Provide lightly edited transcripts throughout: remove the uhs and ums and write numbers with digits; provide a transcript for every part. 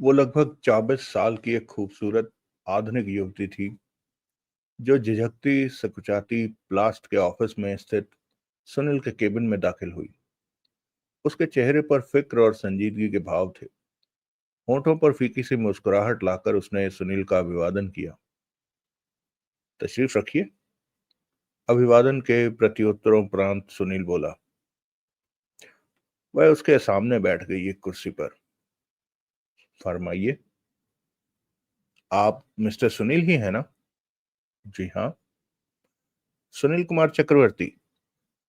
वो लगभग 24 साल की एक खूबसूरत आधुनिक युवती थी जो झिझकती सकुचाती प्लास्ट के ऑफिस में स्थित सुनील के केबिन में दाखिल हुई। उसके चेहरे पर फिक्र और संजीदगी के भाव थे। होठों पर फीकी सी मुस्कुराहट लाकर उसने सुनील का अभिवादन किया। तशरीफ रखिए। अभिवादन के प्रत्युत्तरोपरांत सुनील बोला। वह उसके सामने बैठ गई एक कुर्सी पर। फरमाइए। आप मिस्टर सुनील ही हैं ना? जी हाँ। सुनील कुमार चक्रवर्ती।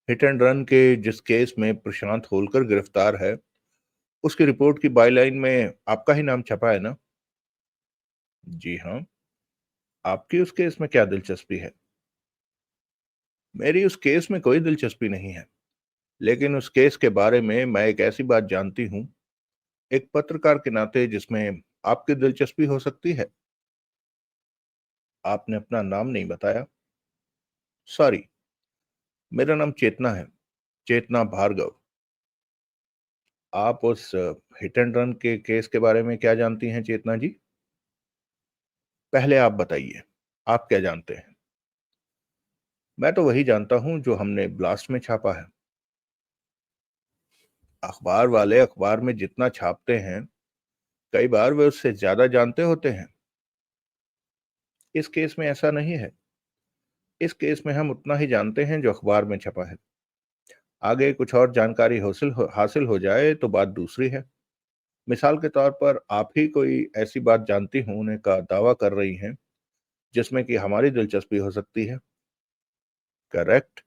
हिट एंड रन के जिस केस में प्रशांत होलकर गिरफ्तार है, उसकी रिपोर्ट की बाईलाइन में आपका ही नाम छपा है ना? जी हाँ। आपकी उस केस में क्या दिलचस्पी है? मेरी उस केस में कोई दिलचस्पी नहीं है, लेकिन उस केस के बारे में मैं एक ऐसी बात जानती हूँ, एक पत्रकार के नाते, जिसमें आपकी दिलचस्पी हो सकती है। आपने अपना नाम नहीं बताया। सॉरी, मेरा नाम चेतना है। चेतना भार्गव। आप उस हिट एंड रन के केस के बारे में क्या जानती हैं, चेतना जी? पहले आप बताइए, आप क्या जानते हैं? मैं तो वही जानता हूं जो हमने ब्लास्ट में छापा है। अखबार वाले अखबार में जितना छापते हैं, कई बार वे उससे ज्यादा जानते होते हैं। इस केस में ऐसा नहीं है। इस केस में हम उतना ही जानते हैं जो अखबार में छपा है। आगे कुछ और जानकारी हासिल हो जाए तो बात दूसरी है। मिसाल के तौर पर आप ही कोई ऐसी बात जानती होने का दावा कर रही हैं जिसमें कि हमारी दिलचस्पी हो सकती है। करेक्ट।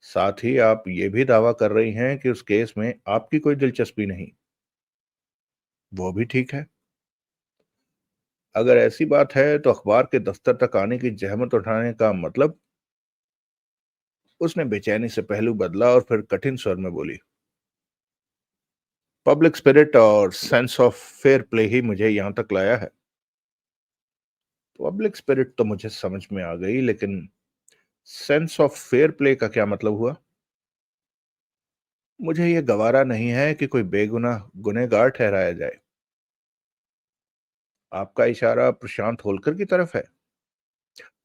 साथ ही आप ये भी दावा कर रही हैं कि उस केस में आपकी कोई दिलचस्पी नहीं। वो भी ठीक है। अगर ऐसी बात है तो अखबार के दफ्तर तक आने की जहमत उठाने का मतलब? उसने बेचैनी से पहलू बदला और फिर कठिन स्वर में बोली। पब्लिक स्पिरिट और सेंस ऑफ फेयर प्ले ही मुझे यहां तक लाया है। पब्लिक स्पिरिट तो मुझे समझ में आ गई, लेकिन सेंस ऑफ फेयर प्ले का क्या मतलब हुआ? मुझे यह गवारा नहीं है कि कोई बेगुनाह गुनहगार ठहराया जाए। आपका इशारा प्रशांत होलकर की तरफ है।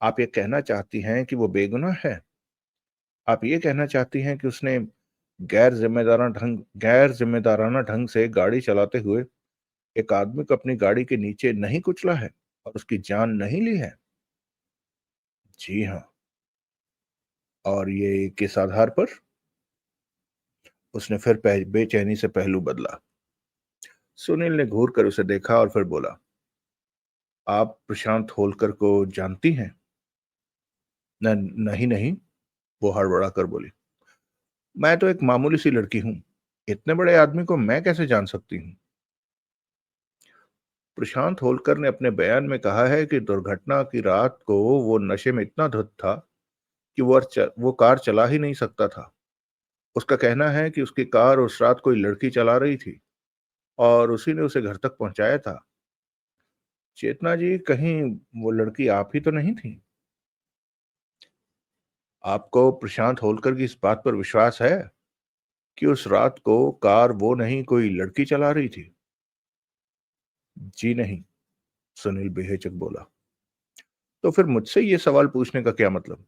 आप ये कहना चाहती हैं कि वो बेगुनाह है? आप ये कहना चाहती हैं कि उसने गैर जिम्मेदाराना ढंग से गाड़ी चलाते हुए एक आदमी को अपनी गाड़ी के नीचे नहीं कुचला है और उसकी जान नहीं ली है? जी हाँ। और ये किस आधार पर? उसने फिर बेचैनी से पहलू बदला। सुनील ने घूर कर उसे देखा और फिर बोला। आप प्रशांत होलकर को जानती हैं? न, नहीं नहीं, वो हड़बड़ा कर बोली। मैं तो एक मामूली सी लड़की हूं। इतने बड़े आदमी को मैं कैसे जान सकती हूँ? प्रशांत होलकर ने अपने बयान में कहा है कि दुर्घटना की रात को वो नशे में इतना धुत था कि वो कार चला ही नहीं सकता था। उसका कहना है कि उसकी कार उस रात कोई लड़की चला रही थी और उसी ने उसे घर तक पहुंचाया था। चेतना जी, कहीं वो लड़की आप ही तो नहीं थी? आपको प्रशांत होलकर की इस बात पर विश्वास है कि उस रात को कार वो नहीं कोई लड़की चला रही थी? जी नहीं, सुनील बेहिचक बोला। तो फिर मुझसे ये सवाल पूछने का क्या मतलब?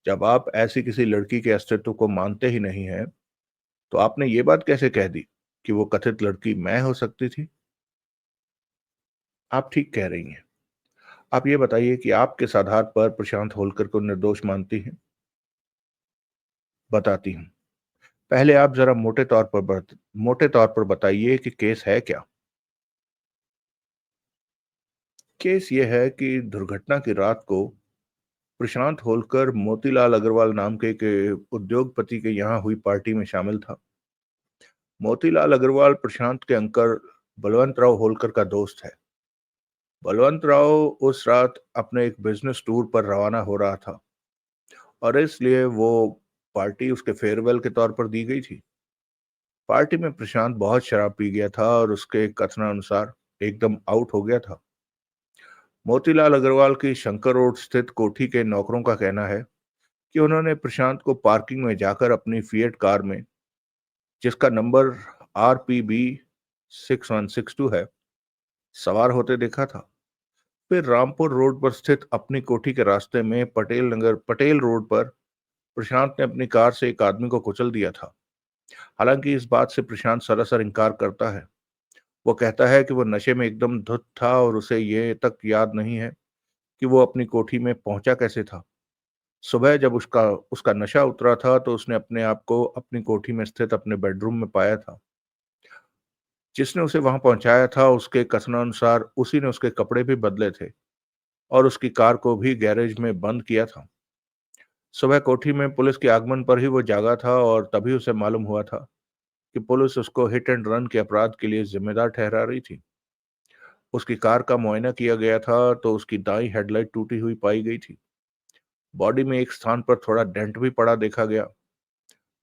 जब आप ऐसी किसी लड़की के अस्तित्व को मानते ही नहीं हैं, तो आपने ये बात कैसे कह दी कि वो कथित लड़की मैं हो सकती थी? आप ठीक कह रही हैं। आप ये बताइए कि आप किस आधार पर प्रशांत होलकर को निर्दोष मानती हैं? बताती हूँ। पहले आप जरा मोटे तौर पर बताइए कि केस है क्या? केस ये है कि दुर्घटना की रात को प्रशांत होलकर मोतीलाल अग्रवाल नाम के उद्योगपति के यहाँ हुई पार्टी में शामिल था। मोतीलाल अग्रवाल प्रशांत के अंकल बलवंत राव होलकर का दोस्त है। बलवंत राव उस रात अपने एक बिजनेस टूर पर रवाना हो रहा था और इसलिए वो पार्टी उसके फेयरवेल के तौर पर दी गई थी। पार्टी में प्रशांत बहुत शराब पी गया था और उसके कथनानुसार एकदम आउट हो गया था। मोतीलाल अग्रवाल की शंकर रोड स्थित कोठी के नौकरों का कहना है कि उन्होंने प्रशांत को पार्किंग में जाकर अपनी फिएट कार में, जिसका नंबर RPB 6162 है, सवार होते देखा था। फिर रामपुर रोड पर स्थित अपनी कोठी के रास्ते में पटेल रोड पर प्रशांत ने अपनी कार से एक आदमी को कुचल दिया था। हालांकि इस बात से प्रशांत सरासर इनकार करता है। वो कहता है कि वो नशे में एकदम धुत था और उसे ये तक याद नहीं है कि वो अपनी कोठी में पहुंचा कैसे था। सुबह जब उसका उसका नशा उतरा था तो उसने अपने आप को अपनी कोठी में स्थित अपने बेडरूम में पाया था। जिसने उसे वहां पहुंचाया था उसके कथनानुसार उसी ने उसके कपड़े भी बदले थे और उसकी कार को भी गैरेज में बंद किया था। सुबह कोठी में पुलिस के आगमन पर ही वो जागा था और तभी उसे मालूम हुआ था कि पुलिस उसको हिट एंड रन के अपराध के लिए जिम्मेदार ठहरा रही थी। उसकी कार का मुआयना किया गया था तो उसकी दाईं हेडलाइट टूटी हुई पाई गई थी। बॉडी में एक स्थान पर थोड़ा डेंट भी पड़ा देखा गया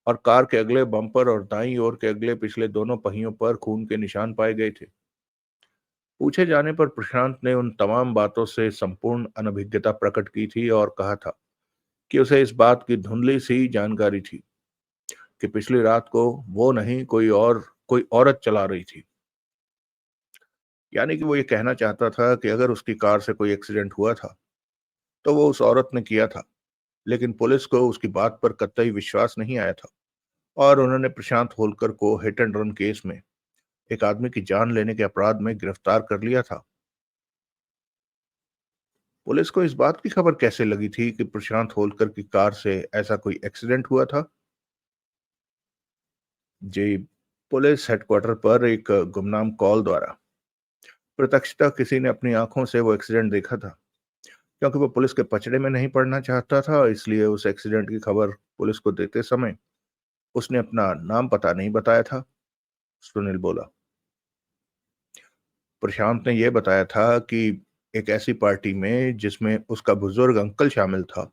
और कार के अगले बम्पर और दाईं ओर के अगले पिछले दोनों पहियों पर खून के निशान पाए गए थे। पूछे जाने पर प्रशांत ने उन तमाम बातों से संपूर्ण अनभिज्ञता प्रकट की थी और कहा था कि उसे इस बात की धुंधली सी जानकारी थी कि पिछली रात को वो नहीं कोई औरत चला रही थी। यानी कि वो ये कहना चाहता था कि अगर उसकी कार से कोई एक्सीडेंट हुआ था तो वो उस औरत ने किया था। लेकिन पुलिस को उसकी बात पर कतई विश्वास नहीं आया था और उन्होंने प्रशांत होलकर को हिट एंड रन केस में एक आदमी की जान लेने के अपराध में गिरफ्तार कर लिया था। पुलिस को इस बात की खबर कैसे लगी थी कि प्रशांत होलकर की कार से ऐसा कोई एक्सीडेंट हुआ था? जी, पुलिस हेडक्वार्टर पर एक गुमनाम कॉल द्वारा प्रत्यक्षतः किसी ने अपनी आंखों से वो एक्सीडेंट देखा था। क्योंकि वो पुलिस के पचड़े में नहीं पड़ना चाहता था, इसलिए उस एक्सीडेंट की खबर पुलिस को देते समय उसने अपना नाम पता नहीं बताया था। सुनील बोला। प्रशांत ने यह बताया था कि एक ऐसी पार्टी में जिसमें उसका बुजुर्ग अंकल शामिल था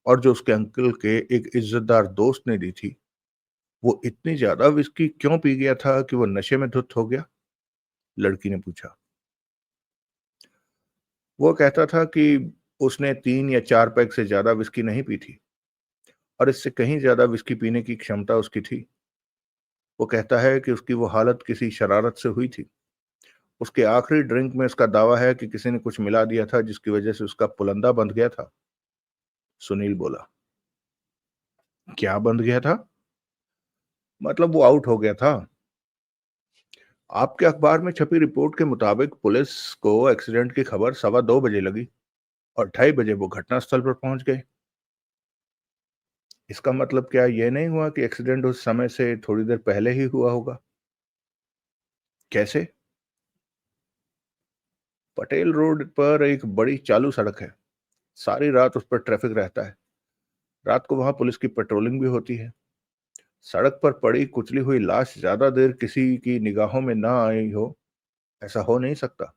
और जो उसके अंकल के एक इज्जतदार दोस्त ने दी थी, वो इतनी ज्यादा विस्की क्यों पी गया था कि वो नशे में धुत हो गया? लड़की ने पूछा। वो कहता था कि उसने 3 या 4 पैग से ज्यादा विस्की नहीं पी थी और इससे कहीं ज्यादा विस्की पीने की क्षमता उसकी थी। वो कहता है कि उसकी वो हालत किसी शरारत से हुई थी। उसके आखिरी ड्रिंक में उसका दावा है कि किसी ने कुछ मिला दिया था जिसकी वजह से उसका पुलंदा बंध गया था। सुनील बोला। क्या बंध गया था? मतलब वो आउट हो गया था। आपके अखबार में छपी रिपोर्ट के मुताबिक पुलिस को एक्सीडेंट की खबर 2:15 बजे लगी और 2:30 बजे वो घटनास्थल पर पहुंच गए। इसका मतलब क्या ये नहीं हुआ कि एक्सीडेंट उस समय से थोड़ी देर पहले ही हुआ होगा? कैसे? पटेल रोड पर एक बड़ी चालू सड़क है। सारी रात उस पर ट्रैफिक रहता है। रात को वहां पुलिस की पेट्रोलिंग भी होती है। सड़क पर पड़ी कुचली हुई लाश ज्यादा देर किसी की निगाहों में ना आई हो, ऐसा हो नहीं सकता।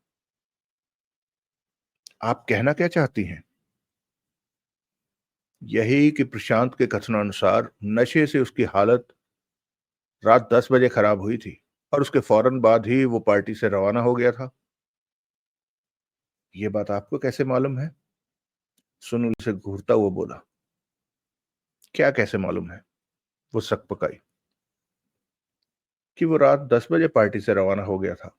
आप कहना क्या चाहती हैं? यही कि प्रशांत के कथनानुसार नशे से उसकी हालत रात 10 बजे खराब हुई थी और उसके फौरन बाद ही वो पार्टी से रवाना हो गया था। ये बात आपको कैसे मालूम है? सुनील से घूरता हुआ बोला। क्या कैसे मालूम है? वो सक पकाई। कि वो रात 10 बजे पार्टी से रवाना हो गया था।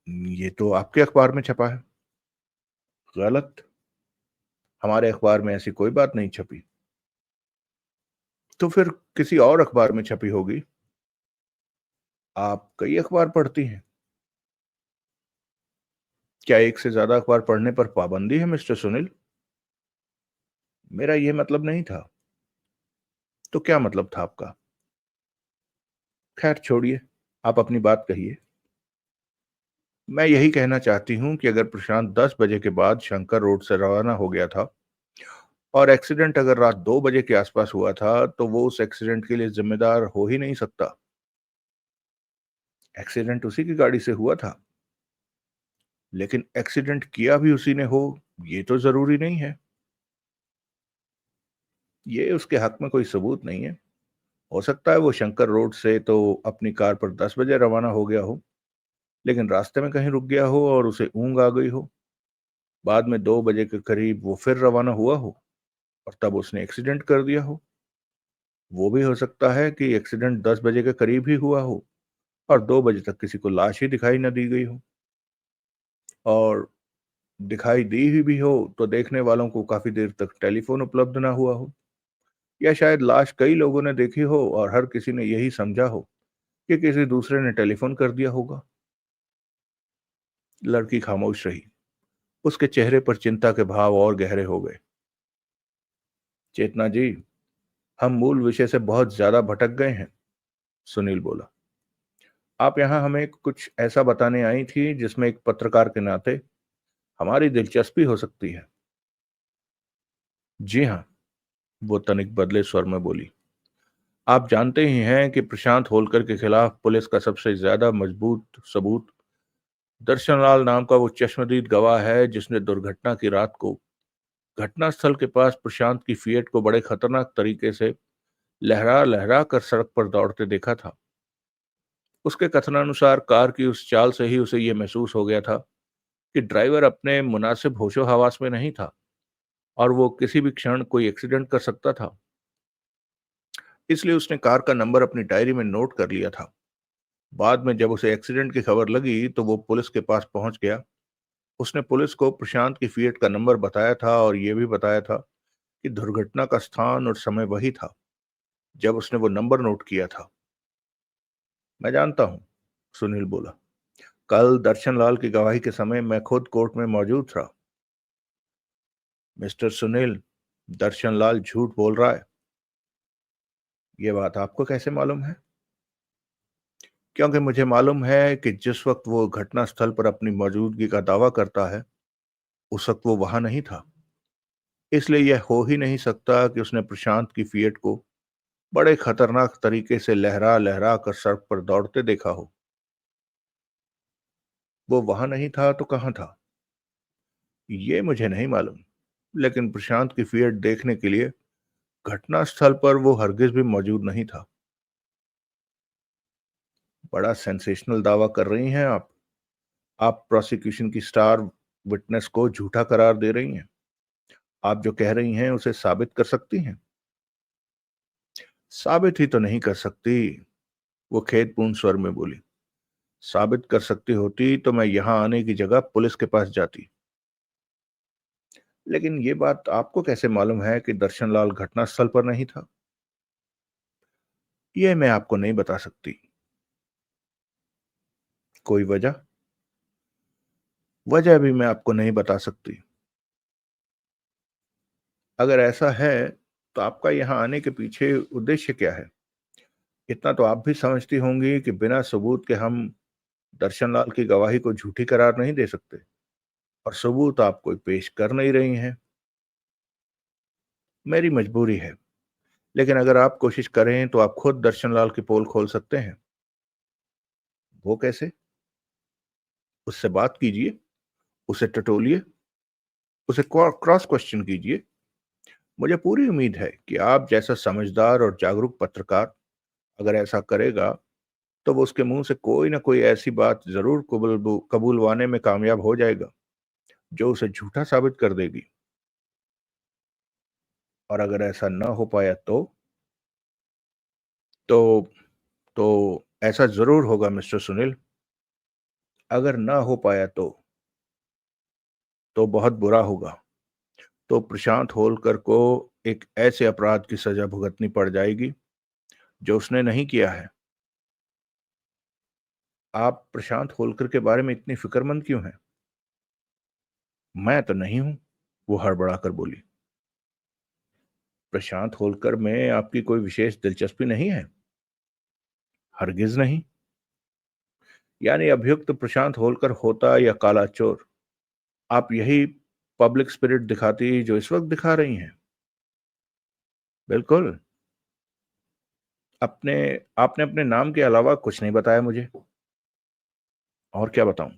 ये तो आपके अखबार में छपा है। गलत। हमारे अखबार में ऐसी कोई बात नहीं छपी। तो फिर किसी और अखबार में छपी होगी। आप कई अखबार पढ़ती हैं। क्या एक से ज्यादा अखबार पढ़ने पर पाबंदी है मिस्टर सुनील? मेरा ये मतलब नहीं था। तो क्या मतलब था आपका? खैर छोड़िए, आप अपनी बात कहिए। मैं यही कहना चाहती हूँ कि अगर प्रशांत 10 बजे के बाद शंकर रोड से रवाना हो गया था और एक्सीडेंट अगर रात 2 बजे के आसपास हुआ था तो वो उस एक्सीडेंट के लिए जिम्मेदार हो ही नहीं सकता। एक्सीडेंट उसी की गाड़ी से हुआ था। लेकिन एक्सीडेंट किया भी उसी ने हो, ये तो जरूरी नहीं है। ये उसके हक में कोई सबूत नहीं है। हो सकता है वो शंकर रोड से तो अपनी कार पर 10 बजे रवाना हो गया हो, लेकिन रास्ते में कहीं रुक गया हो और उसे ऊंघ आ गई हो। बाद में 2 बजे के करीब वो फिर रवाना हुआ हो और तब उसने एक्सीडेंट कर दिया हो। वो भी हो सकता है कि एक्सीडेंट 10 बजे के करीब ही हुआ हो और 2 बजे तक किसी को लाश ही दिखाई न दी गई हो, और दिखाई दी ही भी हो तो देखने वालों को काफी देर तक टेलीफोन उपलब्ध ना हुआ हो, या शायद लाश कई लोगों ने देखी हो और हर किसी ने यही समझा हो कि किसी दूसरे ने टेलीफोन कर दिया होगा। लड़की खामोश रही। उसके चेहरे पर चिंता के भाव और गहरे हो गए। चेतना जी, हम मूल विषय से बहुत ज्यादा भटक गए हैं, सुनील बोला। आप यहाँ हमें कुछ ऐसा बताने आई थी जिसमें एक पत्रकार के नाते हमारी दिलचस्पी हो सकती है। जी हाँ, वो तनिक बदले स्वर में बोली। आप जानते ही हैं कि प्रशांत होलकर के खिलाफ पुलिस का सबसे ज्यादा मजबूत सबूत दर्शनलाल नाम का वो चश्मदीद गवाह है जिसने दुर्घटना की रात को घटनास्थल के पास प्रशांत की फिएट को बड़े खतरनाक तरीके से लहरा लहरा कर सड़क पर दौड़ते देखा था। उसके कथनानुसार कार की उस चाल से ही उसे यह महसूस हो गया था कि ड्राइवर अपने मुनासिब होशो हवास में नहीं था और वो किसी भी क्षण कोई एक्सीडेंट कर सकता था। इसलिए उसने कार का नंबर अपनी डायरी में नोट कर लिया था। बाद में जब उसे एक्सीडेंट की खबर लगी तो वो पुलिस के पास पहुंच गया। उसने पुलिस को प्रशांत की फिएट का नंबर बताया था और यह भी बताया था कि दुर्घटना का स्थान और समय वही था जब उसने वो नंबर नोट किया था। मैं जानता हूं, सुनील बोला। कल दर्शनलाल की गवाही के समय मैं खुद कोर्ट में मौजूद था। मिस्टर सुनील, दर्शनलाल झूठ बोल रहा है। ये बात आपको कैसे मालूम है? क्योंकि मुझे मालूम है कि जिस वक्त वो घटनास्थल पर अपनी मौजूदगी का दावा करता है, उस वक्त वो वहां नहीं था। इसलिए यह हो ही नहीं सकता कि उसने प्रशांत की फिएट को बड़े खतरनाक तरीके से लहरा लहरा कर सड़क पर दौड़ते देखा हो। वो वहां नहीं था तो कहां था, ये मुझे नहीं मालूम। लेकिन प्रशांत की फिएट देखने के लिए घटनास्थल पर वो हरगिज भी मौजूद नहीं था। बड़ा सेंसेशनल दावा कर रही हैं आप। आप प्रोसिक्यूशन की स्टार विटनेस को झूठा करार दे रही हैं। आप जो कह रही हैं उसे साबित कर सकती हैं? साबित ही तो नहीं कर सकती, वो खेदपूर्ण स्वर में बोली। साबित कर सकती होती तो मैं यहां आने की जगह पुलिस के पास जाती। लेकिन ये बात आपको कैसे मालूम है कि दर्शनलाल घटनास्थल पर नहीं था? ये मैं आपको नहीं बता सकती। कोई वजह? वजह भी मैं आपको नहीं बता सकती। अगर ऐसा है तो आपका यहां आने के पीछे उद्देश्य क्या है? इतना तो आप भी समझती होंगी कि बिना सबूत के हम दर्शनलाल की गवाही को झूठी करार नहीं दे सकते, और सबूत आप कोई पेश कर नहीं रही हैं। मेरी मजबूरी है, लेकिन अगर आप कोशिश करें तो आप खुद दर्शनलाल की पोल खोल सकते हैं। वो कैसे? उससे बात कीजिए, उसे टटोलिए, उसे क्रॉस क्वेश्चन कीजिए। मुझे पूरी उम्मीद है कि आप जैसा समझदार और जागरूक पत्रकार अगर ऐसा करेगा तो वो उसके मुंह से कोई ना कोई ऐसी बात जरूर कबूलवाने में कामयाब हो जाएगा जो उसे झूठा साबित कर देगी। और अगर ऐसा ना हो पाया तो तो ऐसा जरूर होगा मिस्टर सुनील। अगर ना हो पाया तो बहुत बुरा होगा। तो प्रशांत होलकर को एक ऐसे अपराध की सजा भुगतनी पड़ जाएगी जो उसने नहीं किया है। आप प्रशांत होलकर के बारे में इतनी फिक्रमंद क्यों हैं? मैं तो नहीं हूं, वो हड़बड़ाकर बोली। प्रशांत होलकर में आपकी कोई विशेष दिलचस्पी नहीं है? हरगिज नहीं। यानी अभियुक्त प्रशांत होलकर होता या काला चोर, आप यही पब्लिक स्पिरिट दिखाती जो इस वक्त दिखा रही हैं। बिल्कुल। अपने आपने अपने नाम के अलावा कुछ नहीं बताया मुझे। और क्या बताऊं?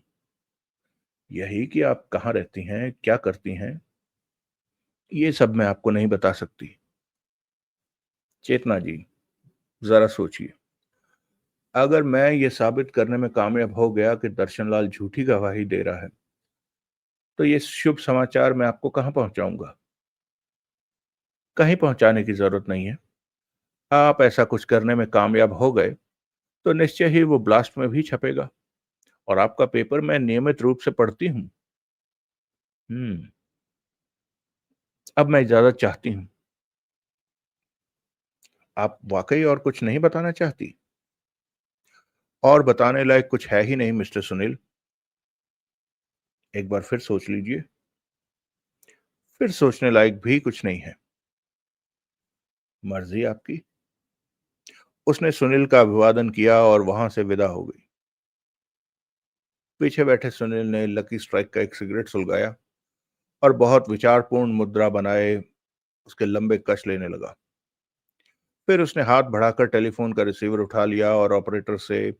यही कि आप कहाँ रहती हैं, क्या करती हैं, ये सब मैं आपको नहीं बता सकती। चेतना जी, जरा सोचिए। अगर मैं ये साबित करने में कामयाब हो गया कि दर्शनलाल झूठी गवाही दे रहा है, तो ये शुभ समाचार मैं आपको कहाँ पहुंचाऊंगा? कहीं पहुंचाने की जरूरत नहीं है। आप ऐसा कुछ करने में कामयाब हो गए तो निश्चय ही वो ब्लास्ट में भी छपेगा। और आपका पेपर मैं नियमित रूप से पढ़ती हूँ। हम्म। अब मैं इजाजत चाहती हूँ। आप वाकई और कुछ नहीं बताना चाहती? और बताने लायक कुछ है ही नहीं मिस्टर सुनील। एक बार फिर सोच लीजिए। फिर सोचने लायक भी कुछ नहीं है। मर्जी आपकी। उसने सुनील का अभिवादन किया और वहां से विदा हो गई। पीछे बैठे सुनील ने लकी स्ट्राइक का एक सिगरेट सुलगाया और बहुत विचारपूर्ण मुद्रा बनाए उसके लंबे कश लेने लगा। फिर उसने हाथ बढ़ाकर टेलीफोन का रिसीवर उठा लिया और ऑपरेटर से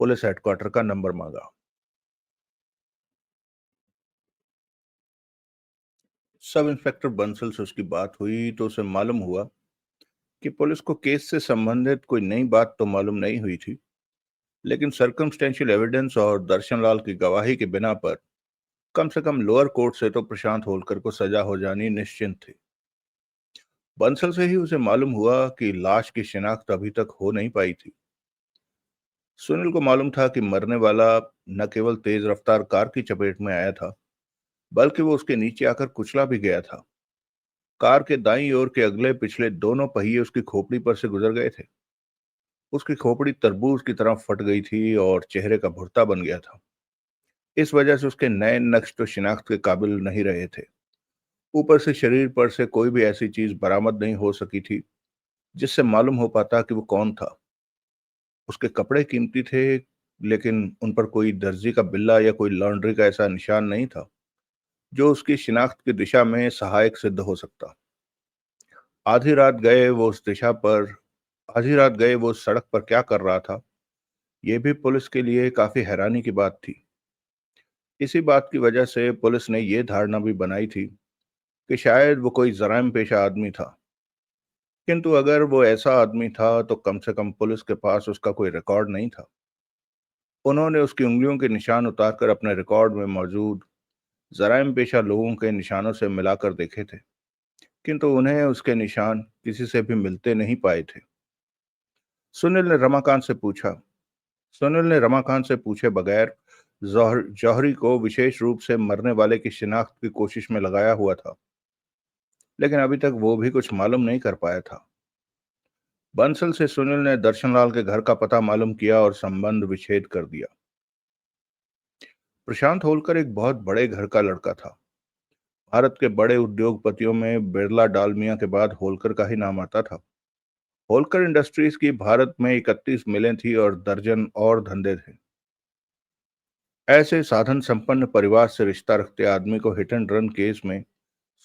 पुलिस हेडक्वार्टर का नंबर मांगा। सब इंस्पेक्टर बंसल से उसकी बात हुई तो उसे मालूम हुआ कि पुलिस को केस से संबंधित कोई नई बात तो मालूम नहीं हुई थी, लेकिन सर्कमस्टेंशियल एविडेंस और दर्शनलाल की गवाही के बिना पर कम से कम लोअर कोर्ट से तो प्रशांत होलकर को सजा हो जानी निश्चिंत थी। बंसल से ही उसे मालूम हुआ कि लाश की शिनाख्त अभी तक हो नहीं पाई थी। सुनील को मालूम था कि मरने वाला न केवल तेज रफ्तार कार की चपेट में आया था, बल्कि वो उसके नीचे आकर कुचला भी गया था। कार के दाईं ओर के अगले पिछले दोनों पहिए उसकी खोपड़ी पर से गुजर गए थे। उसकी खोपड़ी तरबूज की तरह फट गई थी और चेहरे का भुर्ता बन गया था। इस वजह से उसके नए नक्श तो शिनाख्त के काबिल नहीं रहे थे। ऊपर से शरीर पर से कोई भी ऐसी चीज बरामद नहीं हो सकी थी जिससे मालूम हो पाता कि वो कौन था। उसके कपड़े कीमती थे, लेकिन उन पर कोई दर्जी का बिल्ला या कोई लॉन्ड्री का ऐसा निशान नहीं था जो उसकी शिनाख्त की दिशा में सहायक सिद्ध हो सकता। आधी रात गए वो उस दिशा पर आधी रात गए वो उस सड़क पर क्या कर रहा था, यह भी पुलिस के लिए काफी हैरानी की बात थी। इसी बात की वजह से पुलिस ने यह धारणा भी बनाई थी कि शायद वो कोई जराइम पेशा आदमी था। किंतु अगर वो ऐसा आदमी था तो कम से कम पुलिस के पास उसका कोई रिकॉर्ड नहीं था। उन्होंने उसकी उंगलियों के निशान उतारकर अपने रिकॉर्ड में मौजूद जराइम पेशा लोगों के निशानों से मिलाकर देखे थे, किंतु उन्हें उसके निशान किसी से भी मिलते नहीं पाए थे। सुनील ने रमाकांत से पूछा सुनील ने रमाकांत से पूछे बगैर जौहरी को विशेष रूप से मरने वाले की शिनाख्त की कोशिश में लगाया हुआ था, लेकिन अभी तक वो भी कुछ मालूम नहीं कर पाया था। बंसल से सुनील ने दर्शनलाल के घर का पता मालूम किया और संबंध विच्छेद कर दिया। प्रशांत होलकर एक बहुत बड़े घर का लड़का था। भारत के बड़े उद्योगपतियों में बिरला डालमिया के बाद होलकर का ही नाम आता था। होलकर इंडस्ट्रीज की भारत में 31 मिलें थी और दर्जन और धंधे थे। ऐसे साधन संपन्न परिवार से रिश्ता रखते आदमी को हिट एंड रन केस में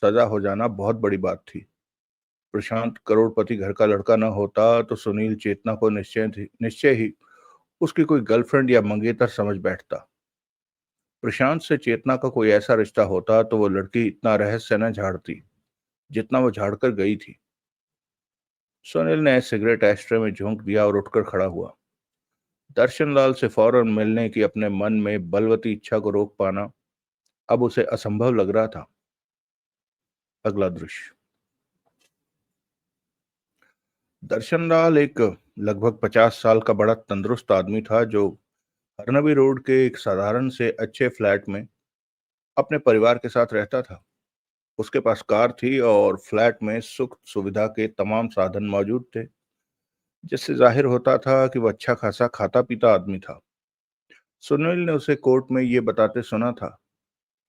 सजा हो जाना बहुत बड़ी बात थी। प्रशांत करोड़पति घर का लड़का न होता तो सुनील चेतना को निश्चय ही उसकी कोई गर्लफ्रेंड या मंगेतर समझ बैठता। प्रशांत से चेतना का कोई ऐसा रिश्ता होता तो वो लड़की इतना रहस्य न झाड़ती जितना वो झाड़कर गई थी। सुनील ने सिगरेट एस्ट्रे में झोंक दिया और उठकर खड़ा हुआ। दर्शनलाल से फौरन मिलने की अपने मन में बलवती इच्छा को रोक पाना अब उसे असंभव लग रहा था। अगला दृश्य। दर्शनलाल एक लगभग 50 साल का बड़ा तंदुरुस्त आदमी था जो हरनबी रोड के एक साधारण से अच्छे फ्लैट में अपने परिवार के साथ रहता था। उसके पास कार थी और फ्लैट में सुख सुविधा के तमाम साधन मौजूद थे, जिससे जाहिर होता था कि वह अच्छा खासा खाता पीता आदमी था। सुनील ने उसे कोर्ट में ये बताते सुना था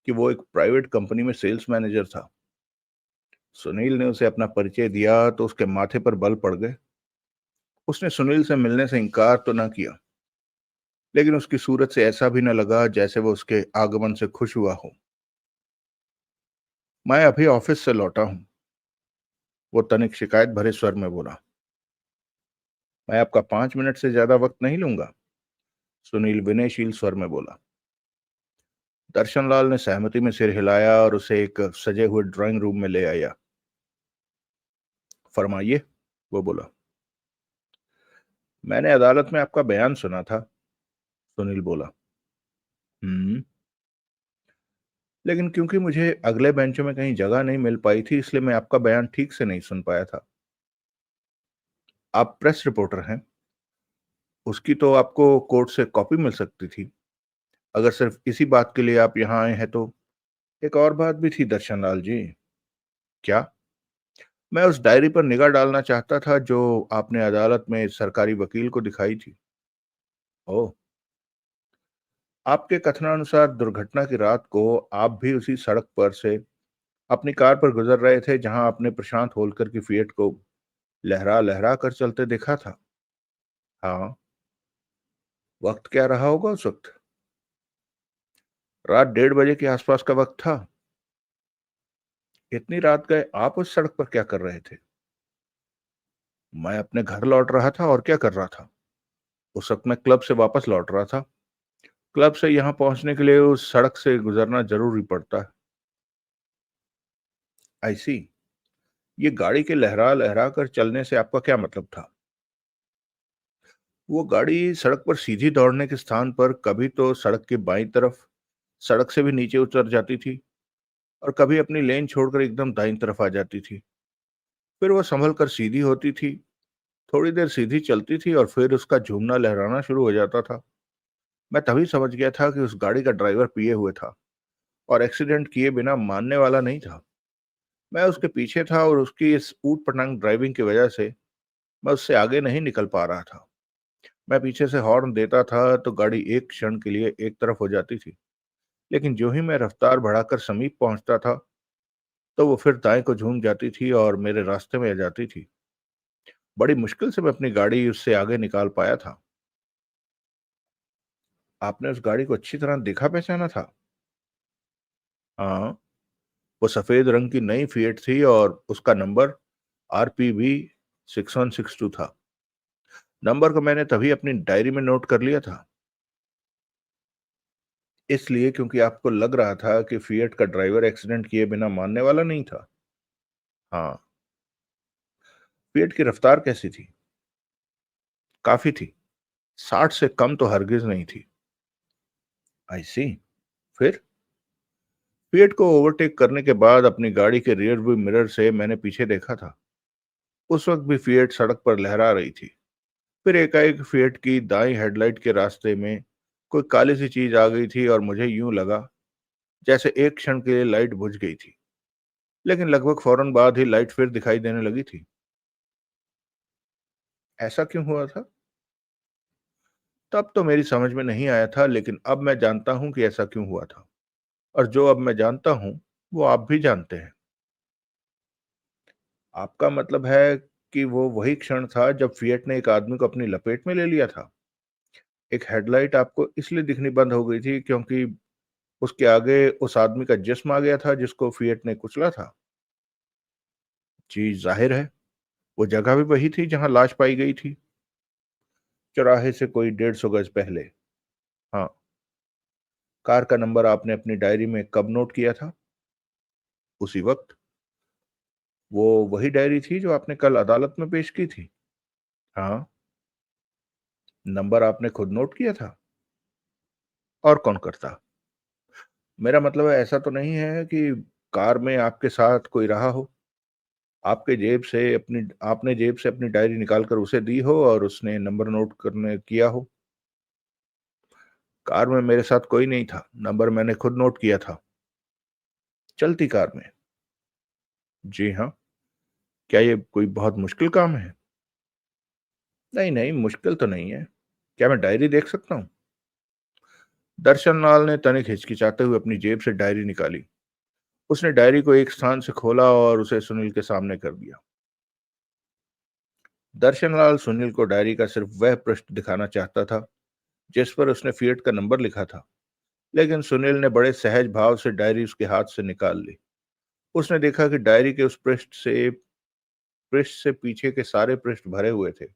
कि वो एक प्राइवेट कंपनी में सेल्स मैनेजर था। सुनील ने उसे अपना परिचय दिया तो उसके माथे पर बल पड़ गए। उसने सुनील से मिलने से इनकार तो न किया, लेकिन उसकी सूरत से ऐसा भी न लगा जैसे वो उसके आगमन से खुश हुआ हो। मैं अभी ऑफिस से लौटा हूं, वो तनिक शिकायत भरे स्वर में बोला। मैं आपका 5 मिनट से ज्यादा वक्त नहीं लूंगा, सुनील विनयशील स्वर में बोला। दर्शनलाल ने सहमति में सिर हिलाया और उसे एक सजे हुए ड्राइंग रूम में ले आया। फरमाइए, वो बोला। मैंने अदालत में आपका बयान सुना था, सुनील बोला। हम्म। लेकिन क्योंकि मुझे अगले बेंचों में कहीं जगह नहीं मिल पाई थी, इसलिए मैं आपका बयान ठीक से नहीं सुन पाया था। आप प्रेस रिपोर्टर हैं? उसकी तो आपको कोर्ट से कॉपी मिल सकती थी। अगर सिर्फ इसी बात के लिए आप यहाँ आए हैं तो। एक और बात भी थी दर्शनलाल जी। क्या? मैं उस डायरी पर निगाह डालना चाहता था जो आपने अदालत में सरकारी वकील को दिखाई थी। ओह। आपके कथनानुसार दुर्घटना की रात को आप भी उसी सड़क पर से अपनी कार पर गुजर रहे थे जहां आपने प्रशांत होलकर की फिएट को लहरा लहरा कर चलते देखा था। हाँ। वक्त क्या रहा होगा उस वक्त? रात 1:30 बजे के आसपास का वक्त था। इतनी रात गए आप उस सड़क पर क्या कर रहे थे? मैं अपने घर लौट रहा था और क्या कर रहा था। उस वक्त मैं क्लब से वापस लौट रहा था। क्लब से यहाँ पहुंचने के लिए उस सड़क से गुजरना जरूरी पड़ता है। आई सी। ये गाड़ी के लहरा लहरा कर चलने से आपका क्या मतलब था? वो गाड़ी सड़क पर सीधी दौड़ने के स्थान पर कभी तो सड़क की बाईं तरफ सड़क से भी नीचे उतर जाती थी और कभी अपनी लेन छोड़कर एकदम दाईं तरफ आ जाती थी। फिर वो संभल कर सीधी होती थी, थोड़ी देर सीधी चलती थी और फिर उसका झूमना लहराना शुरू हो जाता था। मैं तभी समझ गया था कि उस गाड़ी का ड्राइवर पिए हुए था और एक्सीडेंट किए बिना मानने वाला नहीं था। मैं उसके पीछे था और उसकी इस ऊट पटांग ड्राइविंग की वजह से मैं उससे आगे नहीं निकल पा रहा था। मैं पीछे से हॉर्न देता था तो गाड़ी एक क्षण के लिए एक तरफ हो जाती थी, लेकिन जो ही मैं रफ्तार बढ़ाकर समीप पहुंचता था तो वो फिर दाएं को झूम जाती थी और मेरे रास्ते में आ जाती थी। बड़ी मुश्किल से मैं अपनी गाड़ी उससे आगे निकाल पाया था। आपने उस गाड़ी को अच्छी तरह देखा पहचाना था? हाँ। वो सफेद रंग की नई फिएट थी और उसका नंबर RPB 6162 था। नंबर को मैंने तभी अपनी डायरी में नोट कर लिया था। इसलिए क्योंकि आपको लग रहा था कि फिएट का ड्राइवर एक्सीडेंट किए बिना मानने वाला नहीं था। हाँ। फिएट की रफ्तार कैसी थी? काफी थी। 60 से कम तो हरगिज नहीं थी। आई सी। फिर फिएट को ओवरटेक करने के बाद अपनी गाड़ी के रियर व्यू मिरर से मैंने पीछे देखा था। उस वक्त भी फिएट सड़क पर लहरा रही थी। फिर एकाएक फिएट की दाईं हेडलाइट के रास्ते में कोई काली सी चीज आ गई थी और मुझे यूं लगा जैसे एक क्षण के लिए लाइट बुझ गई थी, लेकिन लगभग फौरन बाद ही लाइट फिर दिखाई देने लगी थी। ऐसा क्यों हुआ था? तब तो मेरी समझ में नहीं आया था, लेकिन अब मैं जानता हूं कि ऐसा क्यों हुआ था। और जो अब मैं जानता हूं वो आप भी जानते हैं। आपका मतलब है कि वो वही क्षण था जब फिएट ने एक आदमी को अपनी लपेट में ले लिया था। एक हेडलाइट आपको इसलिए दिखनी बंद हो गई थी क्योंकि उसके आगे उस आदमी का जिस्म आ गया था जिसको फिएट ने कुचला था। जी जाहिर है। वो जगह भी वही थी जहां लाश पाई गई थी, चौराहे से कोई 150 गज पहले। हाँ। कार का नंबर आपने अपनी डायरी में कब नोट किया था? उसी वक्त। वो वही डायरी थी जो आपने कल अदालत में पेश की थी? हाँ। नंबर आपने खुद नोट किया था? और कौन करता? मेरा मतलब है ऐसा तो नहीं है कि कार में आपके साथ कोई रहा हो, आपने जेब से अपनी डायरी निकालकर उसे दी हो और उसने नंबर नोट करने किया हो। कार में मेरे साथ कोई नहीं था, नंबर मैंने खुद नोट किया था। चलती कार में? जी हाँ। क्या ये कोई बहुत मुश्किल काम है? नहीं नहीं, मुश्किल तो नहीं है। क्या मैं डायरी देख सकता हूँ? दर्शनलाल ने तनिक हिचकिचाते हुए अपनी जेब से डायरी निकाली। उसने डायरी को एक स्थान से खोला और उसे सुनील के सामने कर दिया। दर्शनलाल सुनील को डायरी का सिर्फ वह पृष्ठ दिखाना चाहता था जिस पर उसने फिएट का नंबर लिखा था, लेकिन सुनील ने बड़े सहज भाव से डायरी उसके हाथ से निकाल ली। उसने देखा कि डायरी के उस पृष्ठ से पीछे के सारे पृष्ठ भरे हुए थे।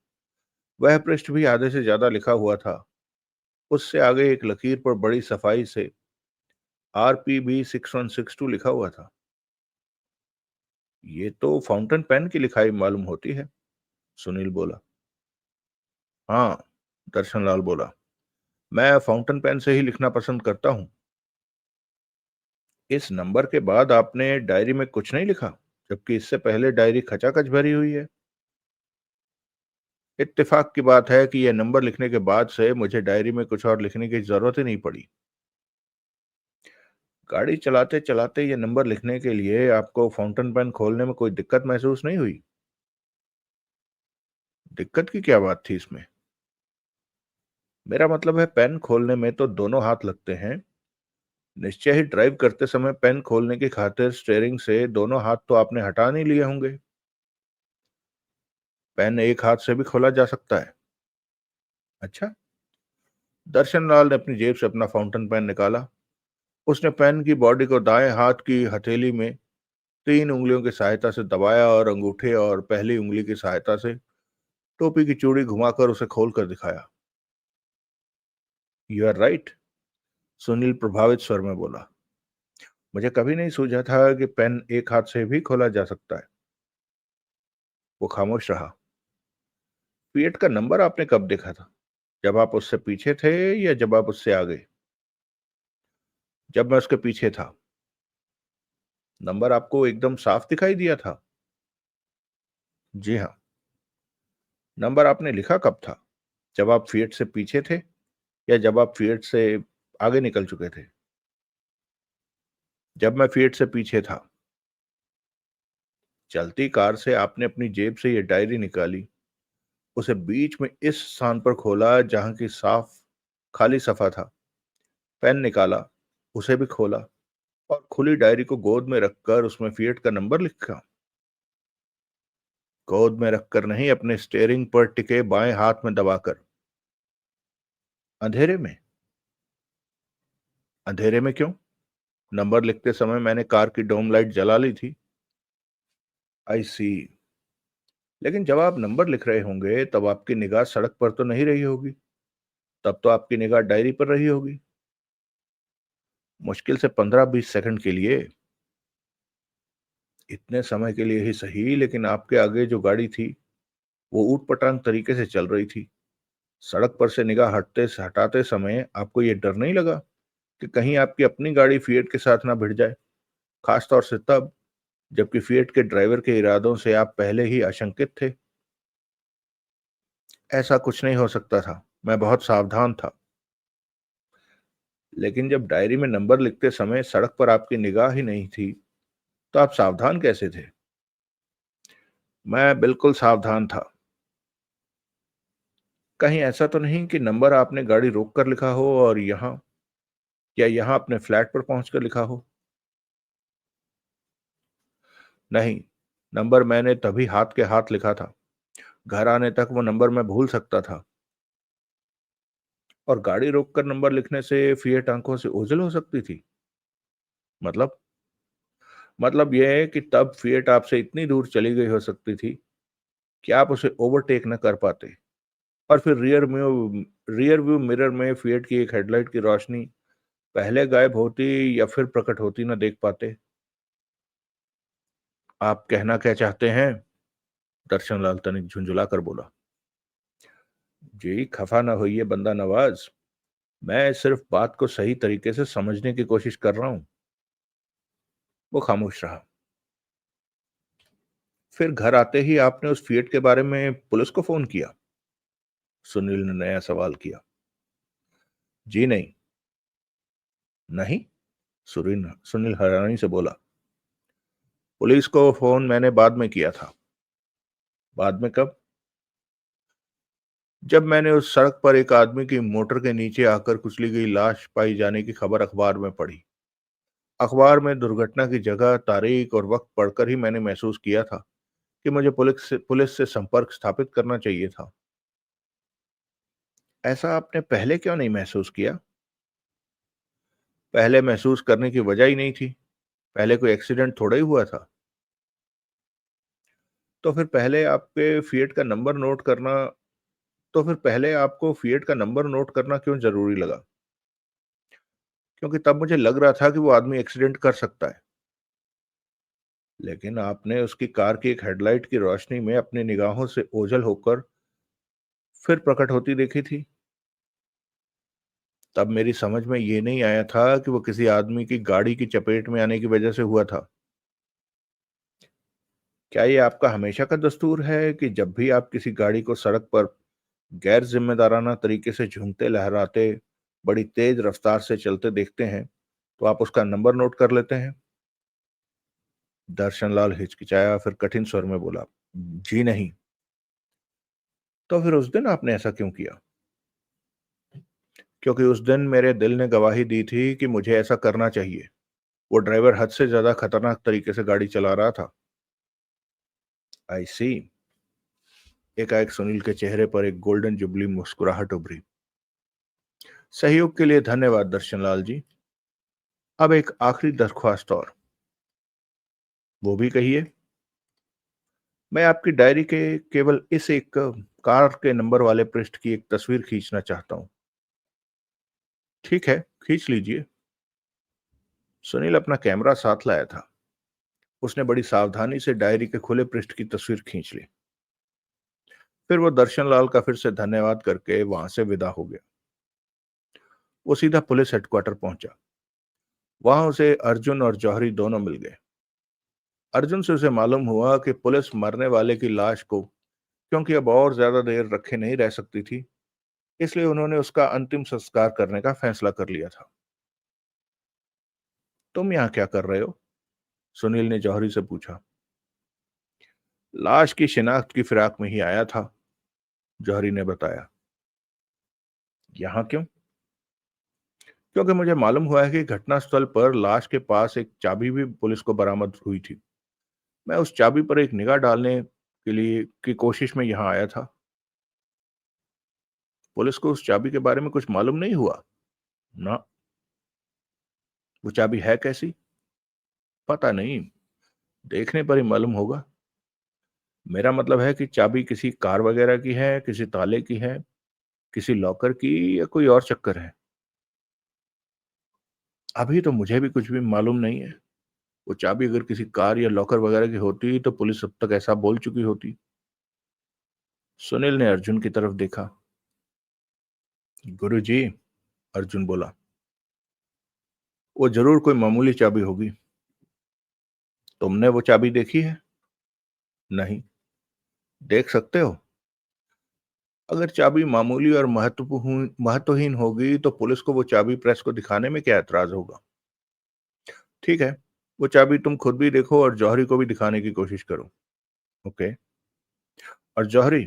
वह पृष्ठ भी आधे से ज्यादा लिखा हुआ था। उससे आगे एक लकीर पर बड़ी सफाई से RPB 6162 लिखा हुआ था। ये तो फाउंटेन पेन की लिखाई मालूम होती है। सुनील बोला। हाँ। दर्शनलाल बोला। मैं फाउंटेन पेन से ही लिखना पसंद करता हूँ। इस नंबर के बाद आपने डायरी में कुछ नहीं लिखा, जबकि इससे पहले डायरी खचाखच भरी हुई है। इत्तेफाक की बात है कि यह नंबर लिखने के बाद से मुझे डायरी में कुछ और लिखने की जरूरत ही नहीं पड़ी। गाड़ी चलाते चलाते ये नंबर लिखने के लिए आपको फाउंटेन पेन खोलने में कोई दिक्कत महसूस नहीं हुई? दिक्कत की क्या बात थी इसमें? मेरा मतलब है पेन खोलने में तो दोनों हाथ लगते हैं। निश्चय ही ड्राइव करते समय पेन खोलने की खातिर स्टीयरिंग से दोनों हाथ तो आपने हटा नहीं लिए होंगे। पेन एक हाथ से भी खोला जा सकता है। अच्छा। दर्शन लाल ने अपनी जेब से अपना फाउंटेन पेन निकाला। उसने पेन की बॉडी को दाएं हाथ की हथेली में 3 उंगलियों की सहायता से दबाया और अंगूठे और पहली उंगली की सहायता से टोपी की चूड़ी घुमाकर उसे खोलकर दिखाया। यू आर राइट, सुनील प्रभावित स्वर में बोला। मुझे कभी नहीं सूझा था कि पेन एक हाथ से भी खोला जा सकता है। वो खामोश रहा। फिएट का नंबर आपने कब देखा था? जब आप उससे पीछे थे या जब आप उससे आगे? जब मैं उसके पीछे था। नंबर आपको एकदम साफ दिखाई दिया था? जी हाँ। नंबर आपने लिखा कब था? जब आप फिएट से पीछे थे या जब आप फिएट से आगे निकल चुके थे? जब मैं फिएट से पीछे था। चलती कार से आपने अपनी जेब से ये डायरी निकाली, उसे बीच में इस स्थान पर खोला जहां की साफ खाली सफा था। पेन निकाला, उसे भी खोला और खुली डायरी को गोद में रखकर उसमें फिएट का नंबर लिखा। गोद में रखकर नहीं, अपने स्टीयरिंग पर टिके बाएं हाथ में दबाकर। अंधेरे में? अंधेरे में क्यों? नंबर लिखते समय मैंने कार की डोम लाइट जला ली थी। आई सी। लेकिन जब आप नंबर लिख रहे होंगे तब आपकी निगाह सड़क पर तो नहीं रही होगी। तब तो आपकी निगाह डायरी पर रही होगी। मुश्किल से 15-20 सेकंड के लिए। इतने समय के लिए ही सही, लेकिन आपके आगे जो गाड़ी थी वो ऊट पटांग तरीके से चल रही थी। सड़क पर से निगाह हटाते समय आपको ये डर नहीं लगा कि कहीं आपकी अपनी गाड़ी फिएट के साथ ना भिड़ जाए? खास तौर से तब जबकि फिएट के ड्राइवर के इरादों से आप पहले ही आशंकित थे। ऐसा कुछ नहीं हो सकता था, मैं बहुत सावधान था। लेकिन जब डायरी में नंबर लिखते समय सड़क पर आपकी निगाह ही नहीं थी, तो आप सावधान कैसे थे? मैं बिल्कुल सावधान था। कहीं ऐसा तो नहीं कि नंबर आपने गाड़ी रोक कर लिखा हो और यहाँ या यहाँ अपने फ्लैट पर पहुंचकर लिखा हो? नहीं, नंबर मैंने तभी हाथ के हाथ लिखा था। घर आने तक वो नंबर मैं भूल सकता था। और गाड़ी रोककर नंबर लिखने से फिएट आंखों से ओझल हो सकती थी। मतलब? मतलब यह है कि तब फिएट आपसे इतनी दूर चली गई हो सकती थी कि आप उसे ओवरटेक न कर पाते, और फिर रियर व्यू मिरर में फिएट की एक हेडलाइट की रोशनी पहले गायब होती या फिर प्रकट होती न देख पाते। आप कहना क्या चाहते हैं? दर्शनलाल तनिक झुंझुला कर बोला। जी, खफा ना होइए बंदा नवाज। मैं सिर्फ बात को सही तरीके से समझने की कोशिश कर रहा हूं। वो खामोश रहा। फिर घर आते ही आपने उस फिएट के बारे में पुलिस को फोन किया? सुनील ने नया सवाल किया। जी नहीं। नहीं? सुनील हैरानी से बोला। पुलिस को फोन मैंने बाद में किया था। बाद में कब? जब मैंने उस सड़क पर एक आदमी की मोटर के नीचे आकर कुचली गई लाश पाई जाने की खबर अखबार में पढ़ी। अखबार में दुर्घटना की जगह, तारीख और वक्त पढ़कर ही मैंने महसूस किया था कि मुझे पुलिस से संपर्क स्थापित करना चाहिए था। ऐसा आपने पहले क्यों नहीं महसूस किया? पहले महसूस करने की वजह ही नहीं थी। पहले कोई एक्सीडेंट थोड़ा ही हुआ था। तो फिर पहले आपके फिएट का नंबर नोट करना तो फिर पहले आपको फिएट का नंबर नोट करना क्यों जरूरी लगा? क्योंकि तब मुझे लग रहा था कि वो आदमी एक्सीडेंट कर सकता है। लेकिन आपने उसकी कार की एक हेडलाइट की रोशनी में अपनी निगाहों से ओझल होकर फिर प्रकट होती देखी थी। तब मेरी समझ में ये नहीं आया था कि वो किसी आदमी की गाड़ी की चपेट में आने की वजह से हुआ था। क्या ये आपका हमेशा का दस्तूर है कि जब भी आप किसी गाड़ी को सड़क पर गैर जिम्मेदाराना तरीके से झूमते लहराते, बड़ी तेज रफ्तार से चलते देखते हैं, तो आप उसका नंबर नोट कर लेते हैं? दर्शनलाल हिचकिचाया, फिर कठिन स्वर में बोला, जी नहीं। तो फिर उस दिन आपने ऐसा क्यों किया? क्योंकि उस दिन मेरे दिल ने गवाही दी थी कि मुझे ऐसा करना चाहिए। वो ड्राइवर हद से ज्यादा खतरनाक तरीके से गाड़ी चला रहा था। आई सी। एकाएक सुनील के चेहरे पर एक गोल्डन जुबली मुस्कुराहट उभरी। सहयोग के लिए धन्यवाद दर्शनलाल जी। अब एक आखिरी दरख्वास्त और। वो भी कहिए। मैं आपकी डायरी के केवल इस एक कार के नंबर वाले पृष्ठ की एक तस्वीर खींचना चाहता हूं। ठीक है, खींच लीजिए। सुनील अपना कैमरा साथ लाया था। उसने बड़ी सावधानी से डायरी के खुले पृष्ठ की तस्वीर खींच ली। फिर वो दर्शनलाल का फिर से धन्यवाद करके वहां से विदा हो गया। वो सीधा पुलिस हेडक्वार्टर पहुंचा। वहां उसे अर्जुन और जौहरी दोनों मिल गए। अर्जुन से उसे मालूम हुआ कि पुलिस मरने वाले की लाश को, क्योंकि अब और ज्यादा देर रखे नहीं रह सकती थी, इसलिए उन्होंने उसका अंतिम संस्कार करने का फैसला कर लिया था। तुम यहाँ क्या कर रहे हो? सुनील ने जौहरी से पूछा। लाश की शिनाख्त की फिराक में ही आया था, जौहरी ने बताया। यहाँ क्यों? क्योंकि मुझे मालूम हुआ है कि घटनास्थल पर लाश के पास एक चाबी भी पुलिस को बरामद हुई थी। मैं उस चाबी पर एक निगाह डालने के लिए की कोशिश में यहाँ आया था। पुलिस को उस चाबी के बारे में कुछ मालूम नहीं हुआ? ना। वो चाबी है कैसी? पता नहीं, देखने पर ही मालूम होगा। मेरा मतलब है कि चाबी किसी कार वगैरह की है, किसी ताले की है, किसी लॉकर की, या कोई और चक्कर है? अभी तो मुझे भी कुछ भी मालूम नहीं है। वो चाबी अगर किसी कार या लॉकर वगैरह की होती तो पुलिस अब तक ऐसा बोल चुकी होती। सुनील ने अर्जुन की तरफ देखा। गुरुजी, अर्जुन बोला, वो जरूर कोई मामूली चाबी होगी। तुमने वो चाबी देखी है? नहीं। देख सकते हो? अगर चाबी मामूली और महत्वहीन होगी तो पुलिस को वो चाबी प्रेस को दिखाने में क्या एतराज होगा? ठीक है, वो चाबी तुम खुद भी देखो और जौहरी को भी दिखाने की कोशिश करो। ओके। और जौहरी,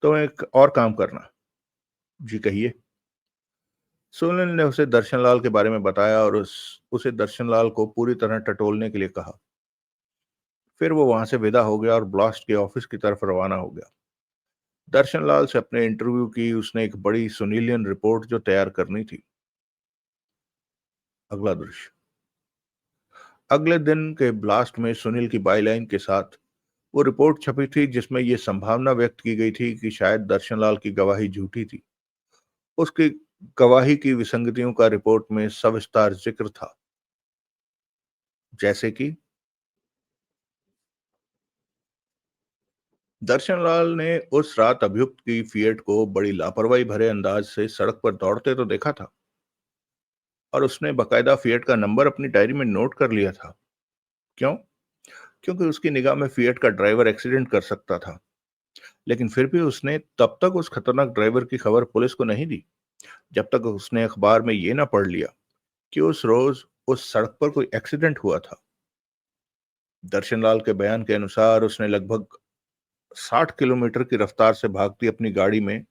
तो एक और काम करना। जी कहिए। सोलन ने उसे दर्शनलाल के बारे में बताया और उसे दर्शनलाल को पूरी तरह टटोलने के लिए कहा। फिर वो वहां से विदा हो गया और ब्लास्ट के ऑफिस की तरफ रवाना हो गया। दर्शनलाल से अपने इंटरव्यू की उसने एक बड़ी सुनीलियन रिपोर्ट जो तैयार करनी थी। अगला दृश्य। अगले दिन के ब्लास्ट में सुनील की बाईलाइन के साथ वो रिपोर्ट छपी थी जिसमें यह संभावना व्यक्त की गई थी कि शायद दर्शनलाल की गवाही झूठी थी। उसकी गवाही की विसंगतियों का रिपोर्ट में सविस्तार जिक्र था। जैसे कि दर्शनलाल ने उस रात अभियुक्त की फिएट को बड़ी लापरवाही भरे अंदाज से सड़क पर दौड़ते तो देखा था, और उसने बकायदा फिएट का नंबर अपनी डायरी में नोट कर लिया था। क्यों? क्योंकि उसकी निगाह में फिएट का ड्राइवर एक्सीडेंट कर सकता था। लेकिन फिर भी उसने तब तक उस खतरनाक ड्राइवर की खबर पुलिस को नहीं दी जब तक उसने अखबार में यह ना पढ़ लिया कि उस रोज उस सड़क पर कोई एक्सीडेंट हुआ था। दर्शनलाल के बयान के अनुसार उसने लगभग 60 किलोमीटर की रफ्तार से भागती अपनी गाड़ी में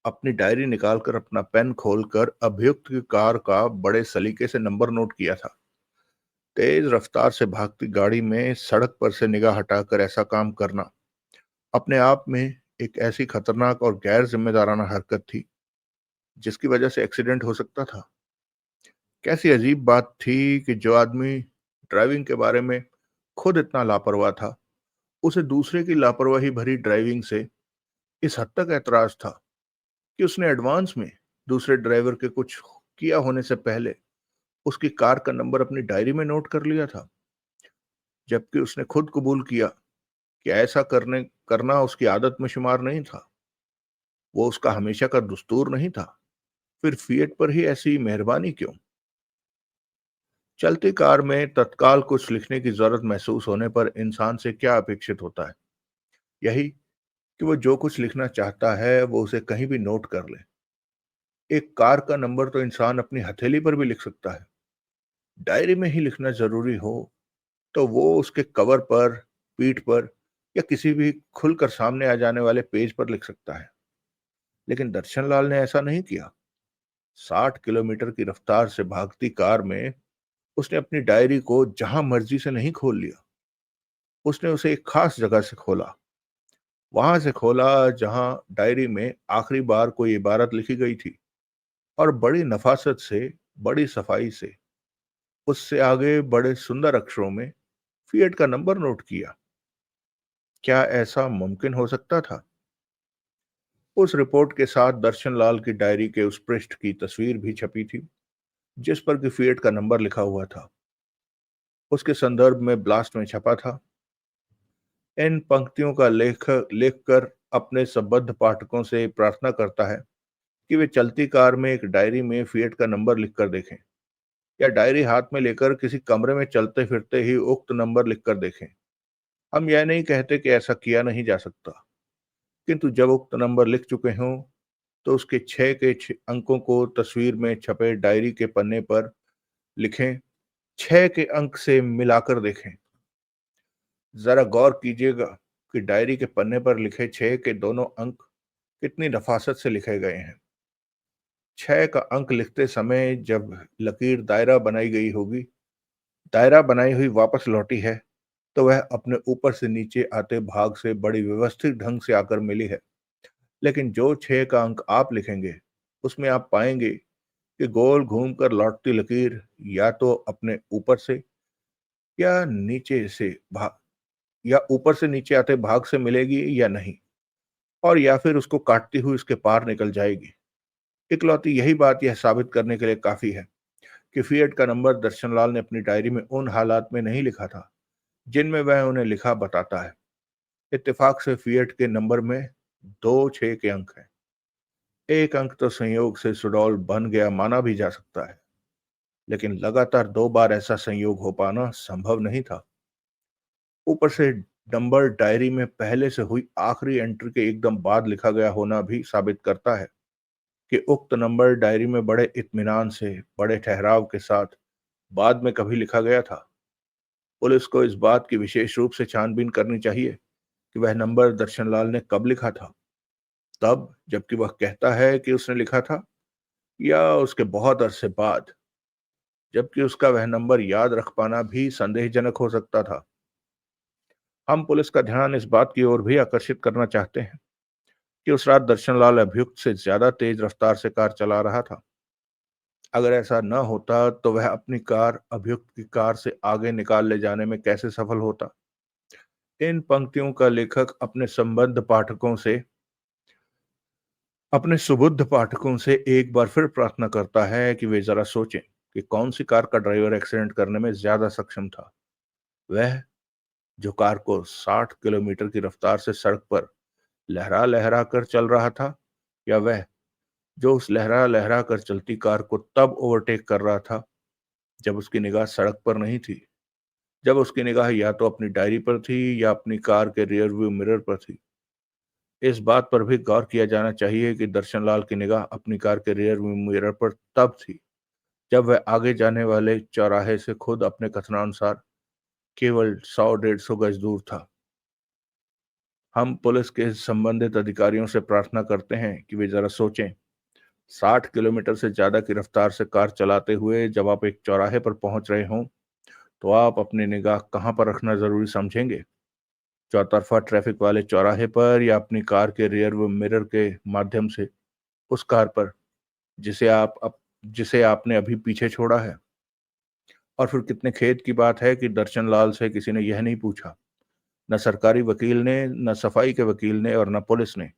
अपनी डायरी निकालकर अपना पेन खोलकर अभियुक्त की कार का बड़े सलीके से नंबर नोट किया था। तेज रफ्तार से भागती गाड़ी में सड़क पर से निगाह हटाकर ऐसा काम करना अपने आप में एक ऐसी खतरनाक और गैर जिम्मेदाराना हरकत थी जिसकी वजह से एक्सीडेंट हो सकता था। कैसी अजीब बात थी कि जो आदमी ड्राइविंग के बारे में खुद इतना लापरवाह था, उसे दूसरे की लापरवाही भरी ड्राइविंग से इस हद तक ऐतराज था कि उसने एडवांस में दूसरे ड्राइवर के कुछ किया होने से पहले उसकी कार का नंबर अपनी डायरी में नोट कर लिया था, जबकि उसने खुद कबूल किया कि ऐसा करना उसकी आदत में शुमार नहीं था। वो उसका हमेशा का दस्तूर नहीं था। फिर फिएट पर ही ऐसी मेहरबानी क्यों? चलती कार में तत्काल कुछ लिखने की जरूरत महसूस होने पर इंसान से क्या अपेक्षित होता है? यही कि वो जो कुछ लिखना चाहता है वो उसे कहीं भी नोट कर ले। एक कार का नंबर तो इंसान अपनी हथेली पर भी लिख सकता है। डायरी में ही लिखना जरूरी हो तो वो उसके कवर पर, पीठ पर या किसी भी खुलकर सामने आ जाने वाले पेज पर लिख सकता है। लेकिन दर्शन लाल ने ऐसा नहीं किया। 60 किलोमीटर की रफ्तार से भागती कार में उसने अपनी डायरी को जहां मर्जी से नहीं खोल लिया। उसने उसे एक खास जगह से खोला। वहां से खोला जहां डायरी में आखिरी बार कोई इबारत लिखी गई थी, और बड़ी नफासत से, बड़ी सफाई से उससे आगे बड़े सुंदर अक्षरों में फिएट का नंबर नोट किया। क्या ऐसा मुमकिन हो सकता था? उस रिपोर्ट के साथ दर्शन लाल की डायरी के उस पृष्ठ की तस्वीर भी छपी थी जिस पर कि फिएट का नंबर लिखा हुआ था। उसके संदर्भ में ब्लास्ट में छपा था। इन पंक्तियों का लेखक लेखकर अपने संबद्ध पाठकों से प्रार्थना करता है कि वे चलती कार में एक डायरी में फिएट का नंबर लिखकर देखें, या डायरी हाथ में लेकर किसी कमरे में चलते फिरते ही उक्त नंबर लिखकर देखें। हम यह नहीं कहते कि ऐसा किया नहीं जा सकता, किंतु जब उक्त नंबर लिख चुके हों तो उसके 6 अंकों को तस्वीर में छपे डायरी के पन्ने पर लिखें, 6 के अंक से मिलाकर देखें। जरा गौर कीजिएगा कि डायरी के पन्ने पर लिखे 6 के दोनों अंक कितनी नफासत से लिखे गए हैं। 6 का अंक लिखते समय जब लकीर दायरा बनाई गई होगी, दायरा बनाई हुई वापस लौटी है, तो वह अपने ऊपर से नीचे आते भाग से बड़ी व्यवस्थित ढंग से आकर मिली है। लेकिन जो 6 का अंक आप लिखेंगे, उसमें आप पाएंगे कि गोल घूमकर लौटती लकीर या तो अपने ऊपर से या नीचे से भाग या ऊपर से नीचे आते भाग से मिलेगी या नहीं, और या फिर उसको काटती हुई उसके पार निकल जाएगी। इकलौती यही बात यह साबित करने के लिए काफी है कि फिएट का नंबर दर्शनलाल ने अपनी डायरी में उन हालात में नहीं लिखा था जिनमें वह उन्हें लिखा बताता है। इत्तेफाक से फिएट के नंबर में दो 6 के अंक हैं। एक अंक तो संयोग से सुडौल बन गया माना भी जा सकता है, लेकिन लगातार 2 बार ऐसा संयोग हो पाना संभव नहीं था। ऊपर से नंबर डायरी में पहले से हुई आखिरी एंट्री के एकदम बाद लिखा गया होना भी साबित करता है कि उक्त नंबर डायरी में बड़े इत्मीनान से, बड़े ठहराव के साथ बाद में कभी लिखा गया था। पुलिस को इस बात की विशेष रूप से छानबीन करनी चाहिए कि वह नंबर दर्शनलाल ने कब लिखा था, तब जबकि वह कहता है कि उसने लिखा था, या उसके बहुत अरसे बाद जबकि उसका वह नंबर याद रख पाना भी संदेहजनक हो सकता था। हम पुलिस का ध्यान इस बात की ओर भी आकर्षित करना चाहते हैं कि उस रात दर्शनलाल अभियुक्त से ज्यादा तेज रफ्तार से कार चला रहा था। अगर ऐसा न होता तो वह अपनी कार अभियुक्त की कार से आगे निकाल ले जाने में कैसे सफल होता? इन पंक्तियों का लेखक अपने सुबुद्ध पाठकों से एक बार फिर प्रार्थना करता है कि वे जरा सोचें कि कौन सी कार का ड्राइवर एक्सीडेंट करने में ज्यादा सक्षम था। वह जो कार को 60 किलोमीटर की रफ्तार से सड़क पर लहरा लहरा कर चल रहा था, या वह जो उस लहरा लहरा कर चलती कार को तब ओवरटेक कर रहा था जब उसकी निगाह सड़क पर नहीं थी, जब उसकी निगाह या तो अपनी डायरी पर थी या अपनी कार के रियर व्यू मिरर पर थी। इस बात पर भी गौर किया जाना चाहिए कि दर्शनलाल की निगाह अपनी कार के रियर व्यू मिरर पर तब थी जब वह आगे जाने वाले चौराहे से खुद अपने कथनानुसार केवल 100-150 गज दूर था। हम पुलिस के संबंधित अधिकारियों से प्रार्थना करते हैं कि वे जरा सोचें, 60 किलोमीटर से ज्यादा की रफ्तार से कार चलाते हुए जब आप एक चौराहे पर पहुंच रहे हों, तो आप अपनी निगाह कहां पर रखना जरूरी समझेंगे? चौतरफा ट्रैफिक वाले चौराहे पर, या अपनी कार के रियर व्यू मिरर के माध्यम से उस कार पर जिसे आपने अभी पीछे छोड़ा है? और फिर कितने खेद की बात है कि दर्शनलाल से किसी ने यह नहीं पूछा, न सरकारी वकील ने, न सफाई के वकील ने, और न पुलिस ने,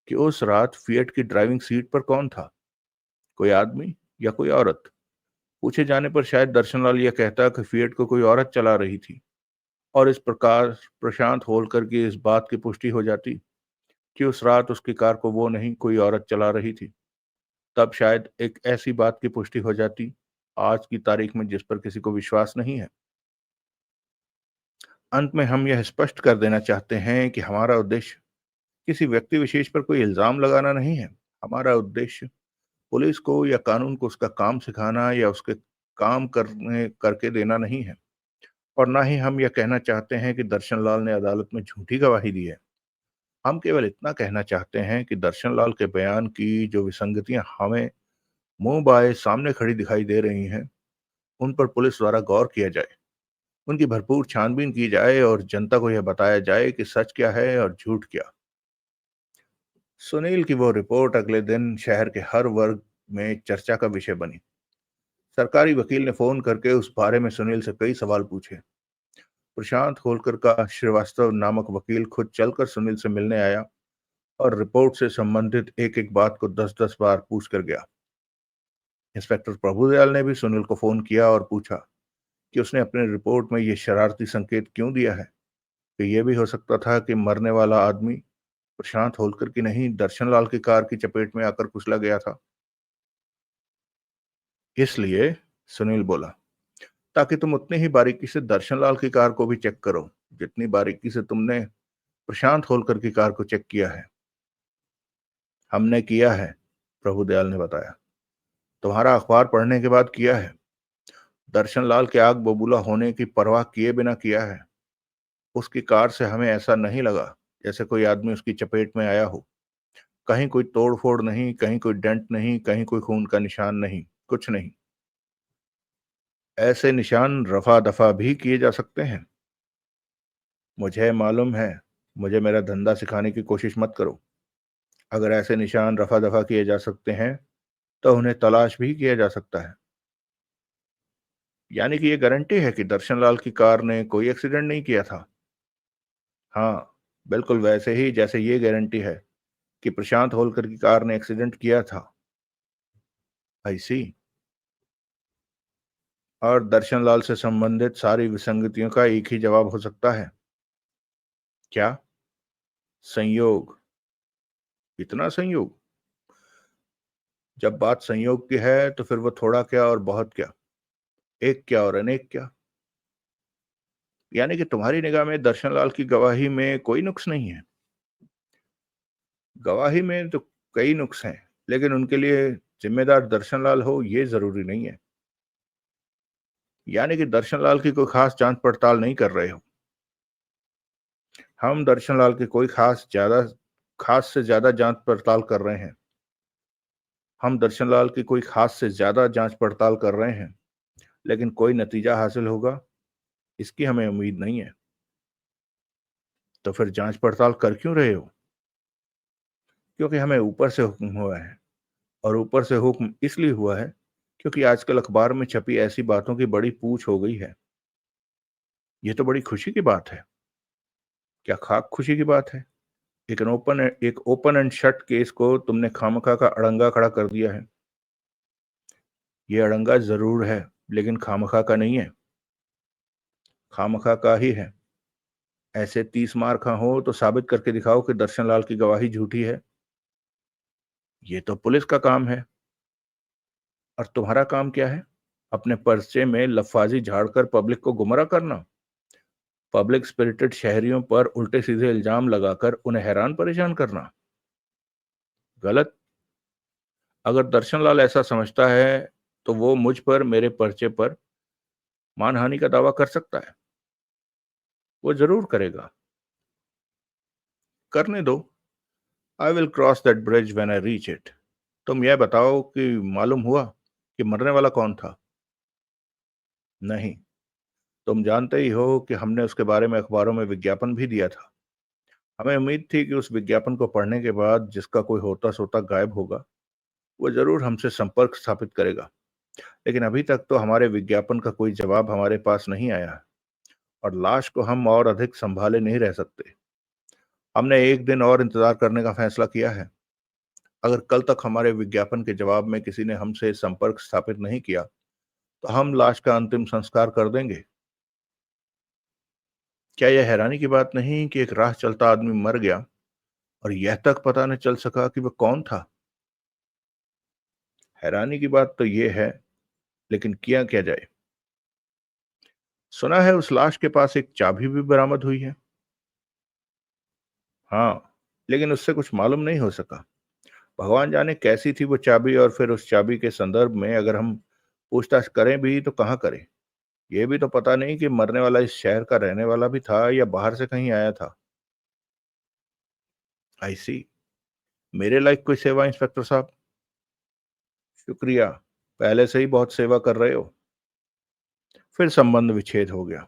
कि उस रात फिएट की ड्राइविंग सीट पर कौन था, कोई आदमी या कोई औरत? पूछे जाने पर शायद दर्शनलाल यह कहता कि फिएट को कोई औरत चला रही थी, और इस प्रकार प्रशांत होलकर की इस बात की पुष्टि हो जाती कि उस रात उसकी कार को वो नहीं, कोई औरत चला रही थी। तब शायद एक ऐसी बात की पुष्टि हो जाती आज की तारीख में जिस पर किसी को विश्वास नहीं है। अंत में हम यह स्पष्ट कर देना चाहते हैं कि हमारा उद्देश्य किसी व्यक्ति विशेष पर कोई इल्जाम लगाना नहीं है। हमारा उद्देश्य पुलिस को या कानून को उसका काम सिखाना या उसके काम करने करके देना नहीं है। और ना ही हम यह कहना चाहते हैं कि दर्शन लाल ने अदालत में झूठी गवाही दी है। हम केवल इतना कहना चाहते हैं कि दर्शन लाल के बयान की जो विसंगतियां हमें मुंह बाए सामने खड़ी दिखाई दे रही हैं, उन पर पुलिस द्वारा गौर किया जाए, उनकी भरपूर छानबीन की जाए और जनता को यह बताया जाए कि सच क्या है और झूठ क्या। सुनील की वो रिपोर्ट अगले दिन शहर के हर वर्ग में चर्चा का विषय बनी। सरकारी वकील ने फोन करके उस बारे में सुनील से कई सवाल पूछे। प्रशांत होलकर का श्रीवास्तव नामक वकील खुद चलकर सुनील से मिलने आया और रिपोर्ट से संबंधित एक एक बात को 10-10 बार पूछ कर गया। इंस्पेक्टर प्रभुदयाल ने भी सुनील को फोन किया और पूछा कि उसने अपनी रिपोर्ट में ये शरारती संकेत क्यों दिया है कि यह भी हो सकता था कि मरने वाला आदमी प्रशांत होलकर की नहीं, दर्शनलाल की कार की चपेट में आकर कुचला गया था। इसलिए सुनील बोला, ताकि तुम उतनी ही बारीकी से दर्शनलाल की कार को भी चेक करो जितनी बारीकी से तुमने प्रशांत होलकर की कार को चेक किया है। हमने किया है, प्रभुदयाल ने बताया। तुम्हारा अखबार पढ़ने के बाद किया है। दर्शनलाल के आग बबूला होने की परवाह किए बिना किया है। उसकी कार से हमें ऐसा नहीं लगा जैसे कोई आदमी उसकी चपेट में आया हो। कहीं कोई तोड़ फोड़ नहीं, कहीं कोई डेंट नहीं, कहीं कोई खून का निशान नहीं, कुछ नहीं। ऐसे निशान रफा दफा भी किए जा सकते हैं। मुझे मालूम है। मुझे मेरा धंधा सिखाने की कोशिश मत करो। अगर ऐसे निशान रफा दफा किए जा सकते हैं तो उन्हें तलाश भी किया जा सकता है। यानी कि ये गारंटी है कि दर्शनलाल की कार ने कोई एक्सीडेंट नहीं किया था। हाँ, बिल्कुल वैसे ही जैसे ये गारंटी है कि प्रशांत होलकर की कार ने एक्सीडेंट किया था। आई सी। और दर्शनलाल से संबंधित सारी विसंगतियों का एक ही जवाब हो सकता है। क्या? संयोग। इतना संयोग? जब बात संयोग की है तो फिर वो थोड़ा क्या और बहुत क्या, एक क्या और अनेक क्या? यानी कि तुम्हारी निगाह में दर्शनलाल की गवाही में कोई नुक्स नहीं है। गवाही में तो कई नुक्स हैं, लेकिन उनके लिए जिम्मेदार दर्शनलाल हो ये जरूरी नहीं है। यानी कि दर्शनलाल की कोई खास जांच पड़ताल नहीं कर रहे हो। हम दर्शनलाल की कोई खास से ज्यादा जांच पड़ताल कर रहे हैं। हम दर्शनलाल की कोई खास से ज्यादा जांच पड़ताल कर रहे हैं, लेकिन कोई नतीजा हासिल होगा इसकी हमें उम्मीद नहीं है। तो फिर जांच पड़ताल कर क्यों रहे हो? क्योंकि हमें ऊपर से हुक्म हुआ है। और ऊपर से हुक्म इसलिए हुआ है क्योंकि आजकल अखबार में छपी ऐसी बातों की बड़ी पूछ हो गई है। ये तो बड़ी खुशी की बात है। क्या खाक खुशी की बात है? एक ओपन एंड शट केस को तुमने खामखा का अड़ंगा खड़ा कर दिया है। ये अड़ंगा जरूर है, लेकिन खामखा का नहीं है। खामखा का ही है। ऐसे 30 मार खा हो तो साबित करके दिखाओ कि दर्शनलाल की गवाही झूठी है। ये तो पुलिस का काम है। और तुम्हारा काम क्या है? अपने पर्चे में लफाजी झाड़कर पब्लिक को गुमराह करना। पब्लिक स्पिरिटेड शहरियों पर उल्टे सीधे इल्जाम लगाकर उन्हें हैरान परेशान करना। गलत। अगर दर्शनलाल ऐसा समझता है तो वो मुझ पर, मेरे पर्चे पर मानहानि का दावा कर सकता है। वो जरूर करेगा। करने दो। I will cross that bridge when I reach it. तुम यह बताओ कि मालूम हुआ कि मरने वाला कौन था? नहीं। तुम जानते ही हो कि हमने उसके बारे में अखबारों में विज्ञापन भी दिया था। हमें उम्मीद थी कि उस विज्ञापन को पढ़ने के बाद जिसका कोई होता सोता गायब होगा वो जरूर हमसे संपर्क स्थापित करेगा। लेकिन अभी तक तो हमारे विज्ञापन का कोई जवाब हमारे पास नहीं आया है। और लाश को हम और अधिक संभाले नहीं रह सकते। हमने एक दिन और इंतजार करने का फैसला किया है। अगर कल तक हमारे विज्ञापन के जवाब में किसी ने हमसे संपर्क स्थापित नहीं किया तो हम लाश का अंतिम संस्कार कर देंगे। क्या यह हैरानी की बात नहीं कि एक राह चलता आदमी मर गया और यह तक पता न चल सका कि वह कौन था? हैरानी की बात तो यह है लेकिन किया क्या जाए? सुना है उस लाश के पास एक चाबी भी बरामद हुई है। हाँ, लेकिन उससे कुछ मालूम नहीं हो सका। भगवान जाने कैसी थी वो चाबी, और फिर उस चाबी के संदर्भ में अगर हम पूछताछ करें भी तो कहाँ करें? ये भी तो पता नहीं कि मरने वाला इस शहर का रहने वाला भी था या बाहर से कहीं आया था। आई सी। मेरे लायक कोई सेवा, इंस्पेक्टर साहब? शुक्रिया, पहले से ही बहुत सेवा कर रहे हो। फिर संबंध विच्छेद हो गया।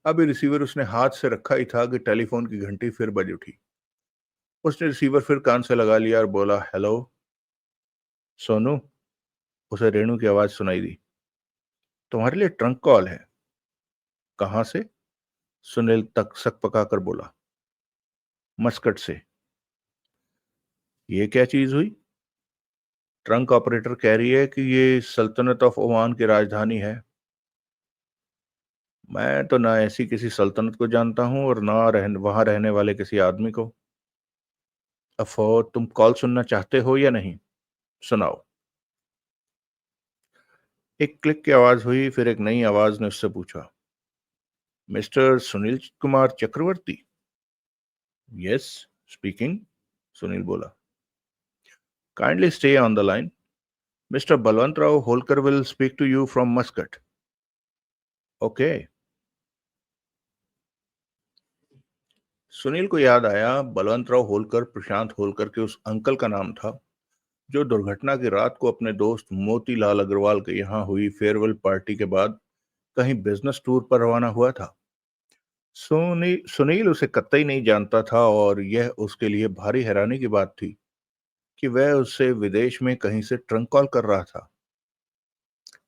अभी रिसीवर उसने हाथ से रखा ही था कि टेलीफोन की घंटी फिर बज उठी। उसने रिसीवर फिर कान से लगा लिया और बोला, हेलो सोनू। उसे रेणु की आवाज सुनाई दी। तुम्हारे लिए ट्रंक कॉल है। कहाँ से? सुनील तक सक पकाकर बोला, मस्कट से। ये क्या चीज हुई? ट्रंक ऑपरेटर कह रही है कि ये सल्तनत ऑफ ओमान की राजधानी है। मैं तो ना ऐसी किसी सल्तनत को जानता हूं और ना वहां रहने वाले किसी आदमी को। अफो, तुम कॉल सुनना चाहते हो या नहीं? सुनाओ। एक क्लिक की आवाज हुई, फिर एक नई आवाज ने उससे पूछा, mister Sunil Kumar Chakravarti? Yes, speaking. Sunil बोला। Kindly stay on the line. Mister Balwant Rao Holkar will speak to you from Muscat. Okay. Sunil को याद आया, बलवंतराव होलकर प्रशांत होलकर के उस अंकल का नाम था जो दुर्घटना की रात को अपने दोस्त मोतीलाल अग्रवाल के यहाँ हुई फेयरवेल पार्टी के बाद कहीं बिजनेस टूर पर रवाना हुआ था। सुनील उसे कतई नहीं जानता था, और यह उसके लिए भारी हैरानी की बात थी कि वह उससे विदेश में कहीं से ट्रंक कॉल कर रहा था।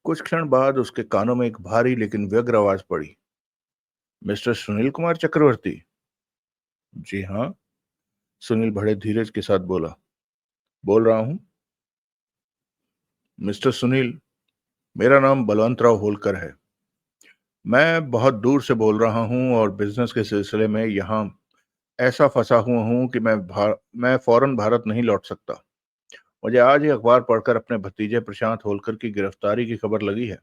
कुछ क्षण बाद उसके कानों में एक भारी लेकिन व्यग्र आवाज पड़ी। मिस्टर सुनील कुमार चक्रवर्ती? जी हाँ, सुनील बड़े धीरज के साथ बोला। बोल रहा हूँ। मिस्टर सुनील, मेरा नाम बलवंतराव होलकर है। मैं बहुत दूर से बोल रहा हूँ और बिजनेस के सिलसिले में यहाँ ऐसा फंसा हुआ हूँ कि मैं फौरन भारत नहीं लौट सकता। मुझे आज ही अखबार पढ़कर अपने भतीजे प्रशांत होलकर की गिरफ्तारी की खबर लगी है।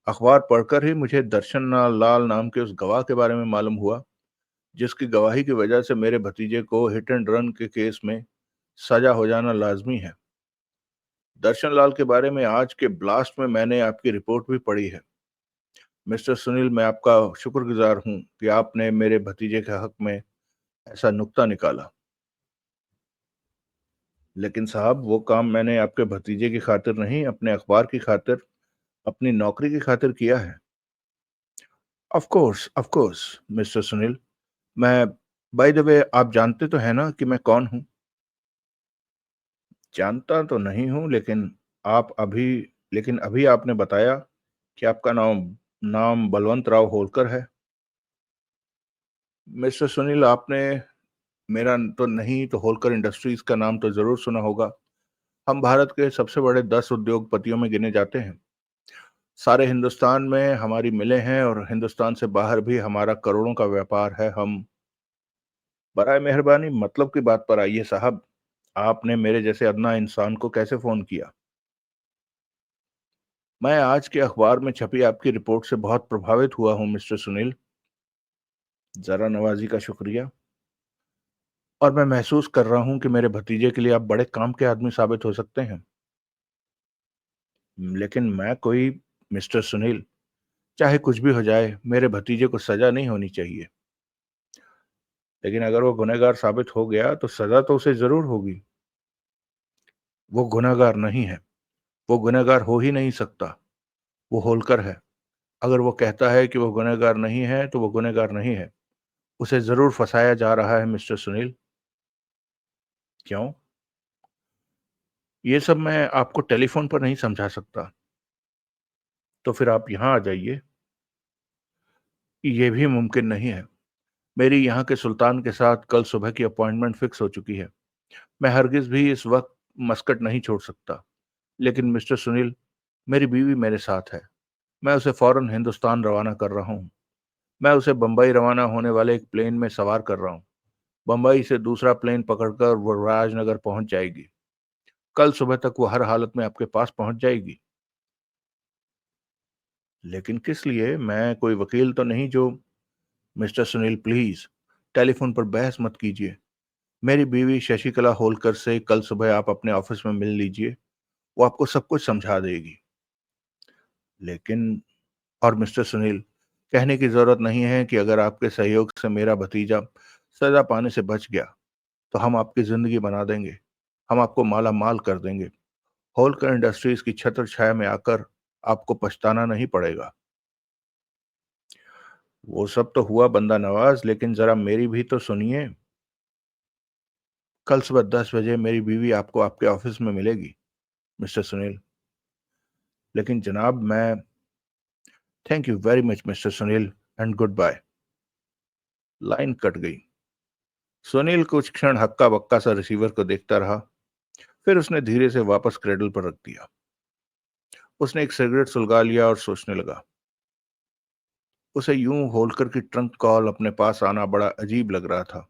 अखबार पढ़कर ही मुझे दर्शन लाल नाम के उस गवाह के बारे में मालूम हुआ जिसकी गवाही की वजह से मेरे भतीजे को हिट एंड रन के केस में सजा हो जाना लाजमी है। दर्शन लाल के बारे में आज के ब्लास्ट में मैंने आपकी रिपोर्ट भी पढ़ी है। मिस्टर सुनील, मैं आपका शुक्रगुजार हूं कि आपने मेरे भतीजे के हक में ऐसा नुक्ता निकाला। लेकिन साहब, वो काम मैंने आपके भतीजे की खातिर नहीं, अपने अखबार की खातिर, अपनी नौकरी की खातिर किया है। Of course mister Sunil. मैं बाय द वे, आप जानते तो है ना कि मैं कौन हूं? जानता तो नहीं हूं, लेकिन अभी आपने बताया कि आपका नाम नाम बलवंत राव होलकर है। मिस्टर सुनील, आपने मेरा तो नहीं तो होलकर इंडस्ट्रीज का नाम तो जरूर सुना होगा। हम भारत के सबसे बड़े 10 उद्योगपतियों में गिने जाते हैं। सारे हिंदुस्तान में हमारी मिलें हैं और हिंदुस्तान से बाहर भी हमारा करोड़ों का व्यापार है। हम बराए मेहरबानी मतलब की बात पर आइए साहब। आपने मेरे जैसे अदना इंसान को कैसे फोन किया? मैं आज के अखबार में छपी आपकी रिपोर्ट से बहुत प्रभावित हुआ हूं मिस्टर सुनील। जरा नवाजी का शुक्रिया। और मैं महसूस कर रहा हूं कि मेरे भतीजे के लिए आप बड़े काम के आदमी साबित हो सकते हैं। लेकिन मैं कोई मिस्टर सुनील, चाहे कुछ भी हो जाए, मेरे भतीजे को सजा नहीं होनी चाहिए। लेकिन अगर वो गुनहगार साबित हो गया तो सजा तो उसे जरूर होगी। वो गुनहगार नहीं है। वो गुनहगार हो ही नहीं सकता। वो होलकर है। अगर वो कहता है कि वो गुनहगार नहीं है तो वो गुनहगार नहीं है। उसे जरूर फंसाया जा रहा है मिस्टर सुनील। क्यों? ये सब मैं आपको टेलीफोन पर नहीं समझा सकता। तो फिर आप यहाँ आ जाइए। ये भी मुमकिन नहीं है। मेरी यहाँ के सुल्तान के साथ कल सुबह की अपॉइंटमेंट फिक्स हो चुकी है। मैं हरगिज भी इस वक्त मस्कट नहीं छोड़ सकता। लेकिन मिस्टर सुनील, मेरी बीवी मेरे साथ है। मैं उसे फौरन हिंदुस्तान रवाना कर रहा हूँ। मैं उसे बंबई रवाना होने वाले एक प्लेन में सवार कर रहा हूँ। बंबई से दूसरा प्लेन पकड़कर वो राजनगर पहुंच जाएगी। कल सुबह तक वो हर हालत में आपके पास पहुंच जाएगी। लेकिन किस लिए? मैं कोई वकील तो नहीं जो। मिस्टर सुनील, प्लीज टेलीफोन पर बहस मत कीजिए। मेरी बीवी शशिकला होलकर से कल सुबह आप अपने ऑफिस में मिल लीजिए। वो आपको सब कुछ समझा देगी। लेकिन, और मिस्टर सुनील, कहने की जरूरत नहीं है कि अगर आपके सहयोग से मेरा भतीजा सजा पाने से बच गया तो हम आपकी जिंदगी बना देंगे। हम आपको माला माल कर देंगे। होलकर इंडस्ट्रीज की छत्र छाया में आकर आपको पछताना नहीं पड़ेगा। वो सब तो हुआ बंदा नवाज, लेकिन जरा मेरी भी तो सुनिए। कल सुबह 10 बजे मेरी बीवी आपको आपके ऑफिस में मिलेगी, मिस्टर सुनील। लेकिन जनाब, मैं। Thank you very much mister Sunil, and good bye. Line cut गई। सुनील कुछ क्षण हक्का बक्का सा रिसीवर को देखता रहा। फिर उसने धीरे से वापस क्रेडल पर रख दिया। उसने एक सिगरेट सुलगा लिया और सोचने लगा। उसे यूं होलकर की ट्रंक कॉल अपने पास आना बड़ा अजीब लग रहा था।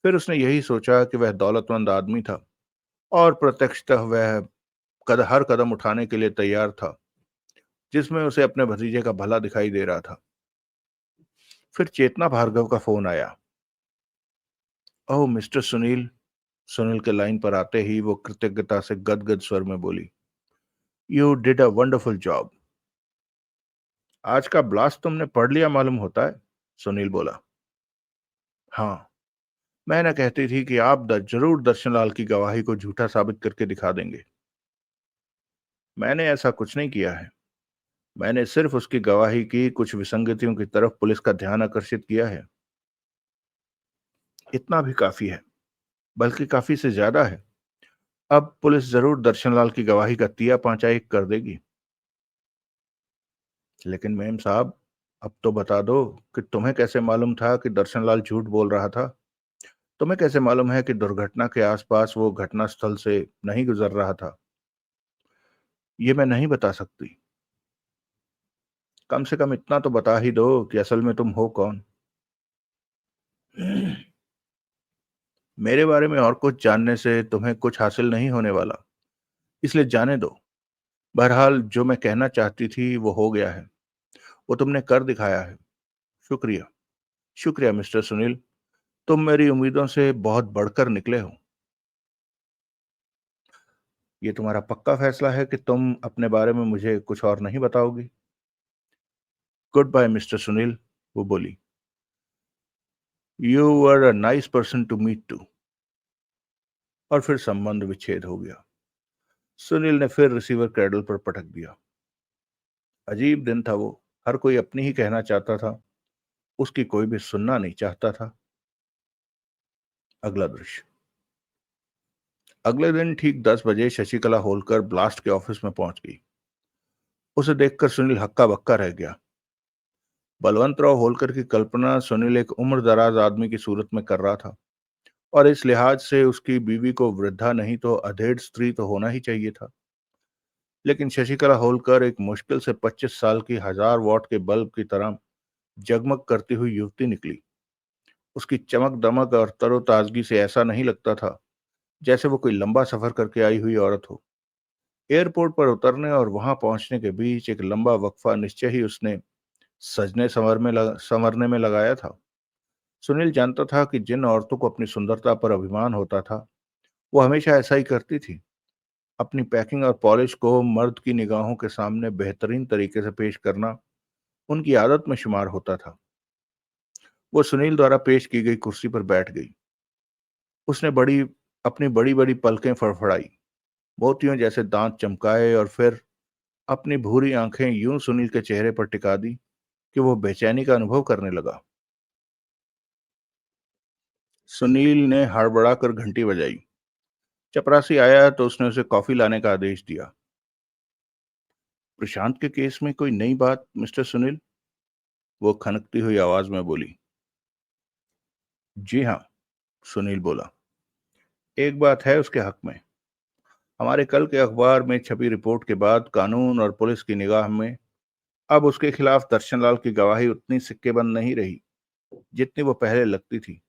फिर उसने यही सोचा कि वह दौलतमंद आदमी था और प्रत्यक्षतः वह हर कदम उठाने के लिए तैयार था जिसमें उसे अपने भतीजे का भला दिखाई दे रहा था। फिर चेतना भार्गव का फोन आया। ओह मिस्टर सुनील। सुनील के लाइन पर आते ही वो कृतज्ञता से गदगद स्वर में बोली, you did a wonderful job. आज का ब्लास्ट तुमने पढ़ लिया मालूम होता है, सुनील बोला। हाँ, मैं ना कहती थी कि आप जरूर दर्शनलाल की गवाही को झूठा साबित करके दिखा देंगे। मैंने ऐसा कुछ नहीं किया है। मैंने सिर्फ उसकी गवाही की कुछ विसंगतियों की तरफ पुलिस का ध्यान आकर्षित किया है। इतना भी काफी है, बल्कि काफी से ज्यादा है। अब पुलिस जरूर दर्शनलाल की गवाही का तिया पांचा एक कर देगी। लेकिन मेम साहब, अब तो बता दो कि तुम्हें कैसे मालूम था कि दर्शनलाल झूठ बोल रहा था? तुम्हें कैसे मालूम है कि दुर्घटना के आसपास वो घटना स्थल से नहीं गुजर रहा था? ये मैं नहीं बता सकती। कम से कम इतना तो बता ही दो कि असल में तुम हो कौन। मेरे बारे में और कुछ जानने से तुम्हें कुछ हासिल नहीं होने वाला, इसलिए जाने दो। बहरहाल जो मैं कहना चाहती थी वो हो गया है। वो तुमने कर दिखाया है। शुक्रिया। शुक्रिया मिस्टर सुनील। तुम मेरी उम्मीदों से बहुत बढ़कर निकले हो। ये तुम्हारा पक्का फैसला है कि तुम अपने बारे में मुझे कुछ और नहीं बताओगी? गुड बाय मिस्टर सुनील, वो बोली। You were a nice person to meet too. और फिर संबंध विच्छेद हो गया। सुनील ने फिर रिसीवर क्रैडल पर पटक दिया। अजीब दिन था वो। हर कोई अपनी ही कहना चाहता था। उसकी कोई भी सुनना नहीं चाहता था। अगला दृश्य। अगले दिन ठीक 10 बजे शशिकला होलकर ब्लास्ट के ऑफिस में पहुंच गई। उसे देखकर सुनील हक्का बक्का रह गया। बलवंतराव होलकर की कल्पना सुनील एक उम्र दराज आदमी की सूरत में कर रहा था, और इस लिहाज से उसकी बीवी को वृद्धा नहीं तो अधेड़ स्त्री तो होना ही चाहिए था। लेकिन शशिकला होलकर एक मुश्किल से 25 साल की 1000 वॉट के बल्ब की तरह जगमग करती हुई युवती निकली। उसकी चमक दमक और तरोताजगी से ऐसा नहीं लगता था जैसे वो कोई लंबा सफर करके आई हुई औरत हो। एयरपोर्ट पर उतरने और वहां पहुंचने के बीच एक लंबा वक्फा निश्चय ही उसने संवरने में लगाया था। सुनील जानता था कि जिन औरतों को अपनी सुंदरता पर अभिमान होता था वो हमेशा ऐसा ही करती थी। अपनी पैकिंग और पॉलिश को मर्द की निगाहों के सामने बेहतरीन तरीके से पेश करना उनकी आदत में शुमार होता था। वो सुनील द्वारा पेश की गई कुर्सी पर बैठ गई। उसने अपनी बड़ी बड़ी पलकें फड़फड़ाई, मोतियों जैसे दांत चमकाए और फिर अपनी भूरी आंखें यूं सुनील के चेहरे पर टिका दी कि वो बेचैनी का अनुभव करने लगा। सुनील ने हड़बड़ाकर घंटी बजाई। चपरासी आया तो उसने उसे कॉफी लाने का आदेश दिया। प्रशांत के केस में कोई नई बात मिस्टर सुनील? वो खनकती हुई आवाज में बोली। जी हाँ, सुनील बोला। एक बात है उसके हक में। हमारे कल के अखबार में छपी रिपोर्ट के बाद कानून और पुलिस की निगाह में अब उसके खिलाफ दर्शनलाल की गवाही उतनी सिक्केबंद नहीं रही जितनी वो पहले लगती थी।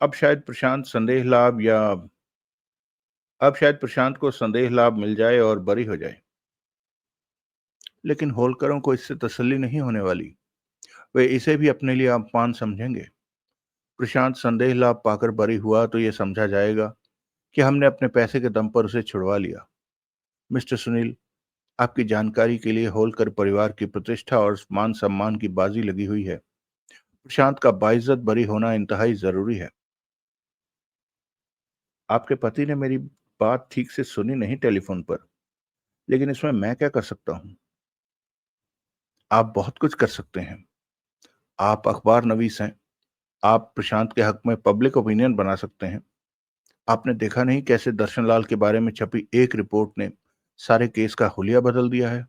अब शायद प्रशांत संदेह लाभ या अब शायद प्रशांत को संदेह लाभ मिल जाए और बरी हो जाए। लेकिन होलकरों को इससे तसल्ली नहीं होने वाली। वे इसे भी अपने लिए अपमान समझेंगे। प्रशांत संदेह लाभ पाकर बरी हुआ तो यह समझा जाएगा कि हमने अपने पैसे के दम पर उसे छुड़वा लिया। मिस्टर सुनील, आपकी जानकारी के लिए होलकर परिवार की प्रतिष्ठा और मान सम्मान की बाजी लगी हुई है। प्रशांत का बाइज्जत बरी होना इंतहाई जरूरी है। आपके पति ने मेरी बात ठीक से सुनी नहीं टेलीफोन पर, लेकिन इसमें मैं क्या कर सकता हूं? आप बहुत कुछ कर सकते हैं। आप अखबार नवीस हैं। आप प्रशांत के हक में पब्लिक ओपिनियन बना सकते हैं। आपने देखा नहीं कैसे दर्शनलाल के बारे में छपी एक रिपोर्ट ने सारे केस का हुलिया बदल दिया है।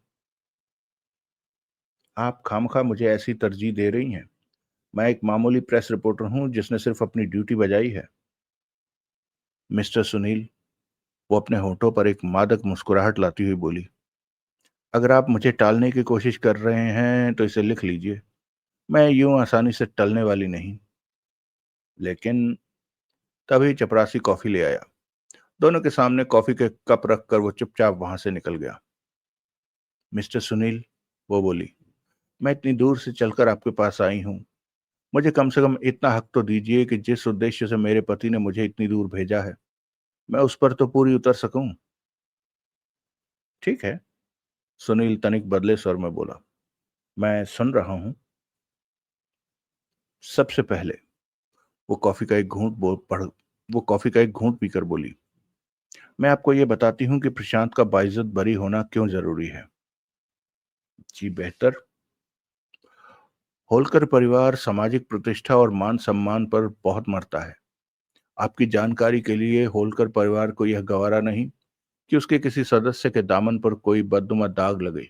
आप खामखा मुझे ऐसी तरजीह दे रही हैं। मैं एक मामूली प्रेस रिपोर्टर हूं जिसने सिर्फ अपनी ड्यूटी बजाई है। मिस्टर सुनील, वो अपने होठों पर एक मादक मुस्कुराहट लाती हुई बोली, अगर आप मुझे टालने की कोशिश कर रहे हैं तो इसे लिख लीजिए। मैं यूं आसानी से टलने वाली नहीं। लेकिन तभी चपरासी कॉफी ले आया। दोनों के सामने कॉफी के कप रखकर वो चुपचाप वहां से निकल गया। मिस्टर सुनील, वो बोली, मैं इतनी दूर से चलकर आपके पास आई हूं। मुझे कम से कम इतना हक तो दीजिए कि जिस उद्देश्य से मेरे पति ने मुझे इतनी दूर भेजा है, मैं उस पर तो पूरी उतर सकूं। ठीक है, सुनील तनिक बदले स्वर में बोला, मैं सुन रहा हूं। सबसे पहले वो कॉफी का एक घूंट बो पढ़ वो कॉफी का एक घूंट पीकर बोली, मैं आपको ये बताती हूँ कि प्रशांत का बाइज्जत बरी होना क्यों जरूरी है। जी बेहतर। होलकर परिवार सामाजिक प्रतिष्ठा और मान सम्मान पर बहुत मरता है। आपकी जानकारी के लिए होलकर परिवार को यह गवारा नहीं कि उसके किसी सदस्य के दामन पर कोई बदनुमा दाग लगे।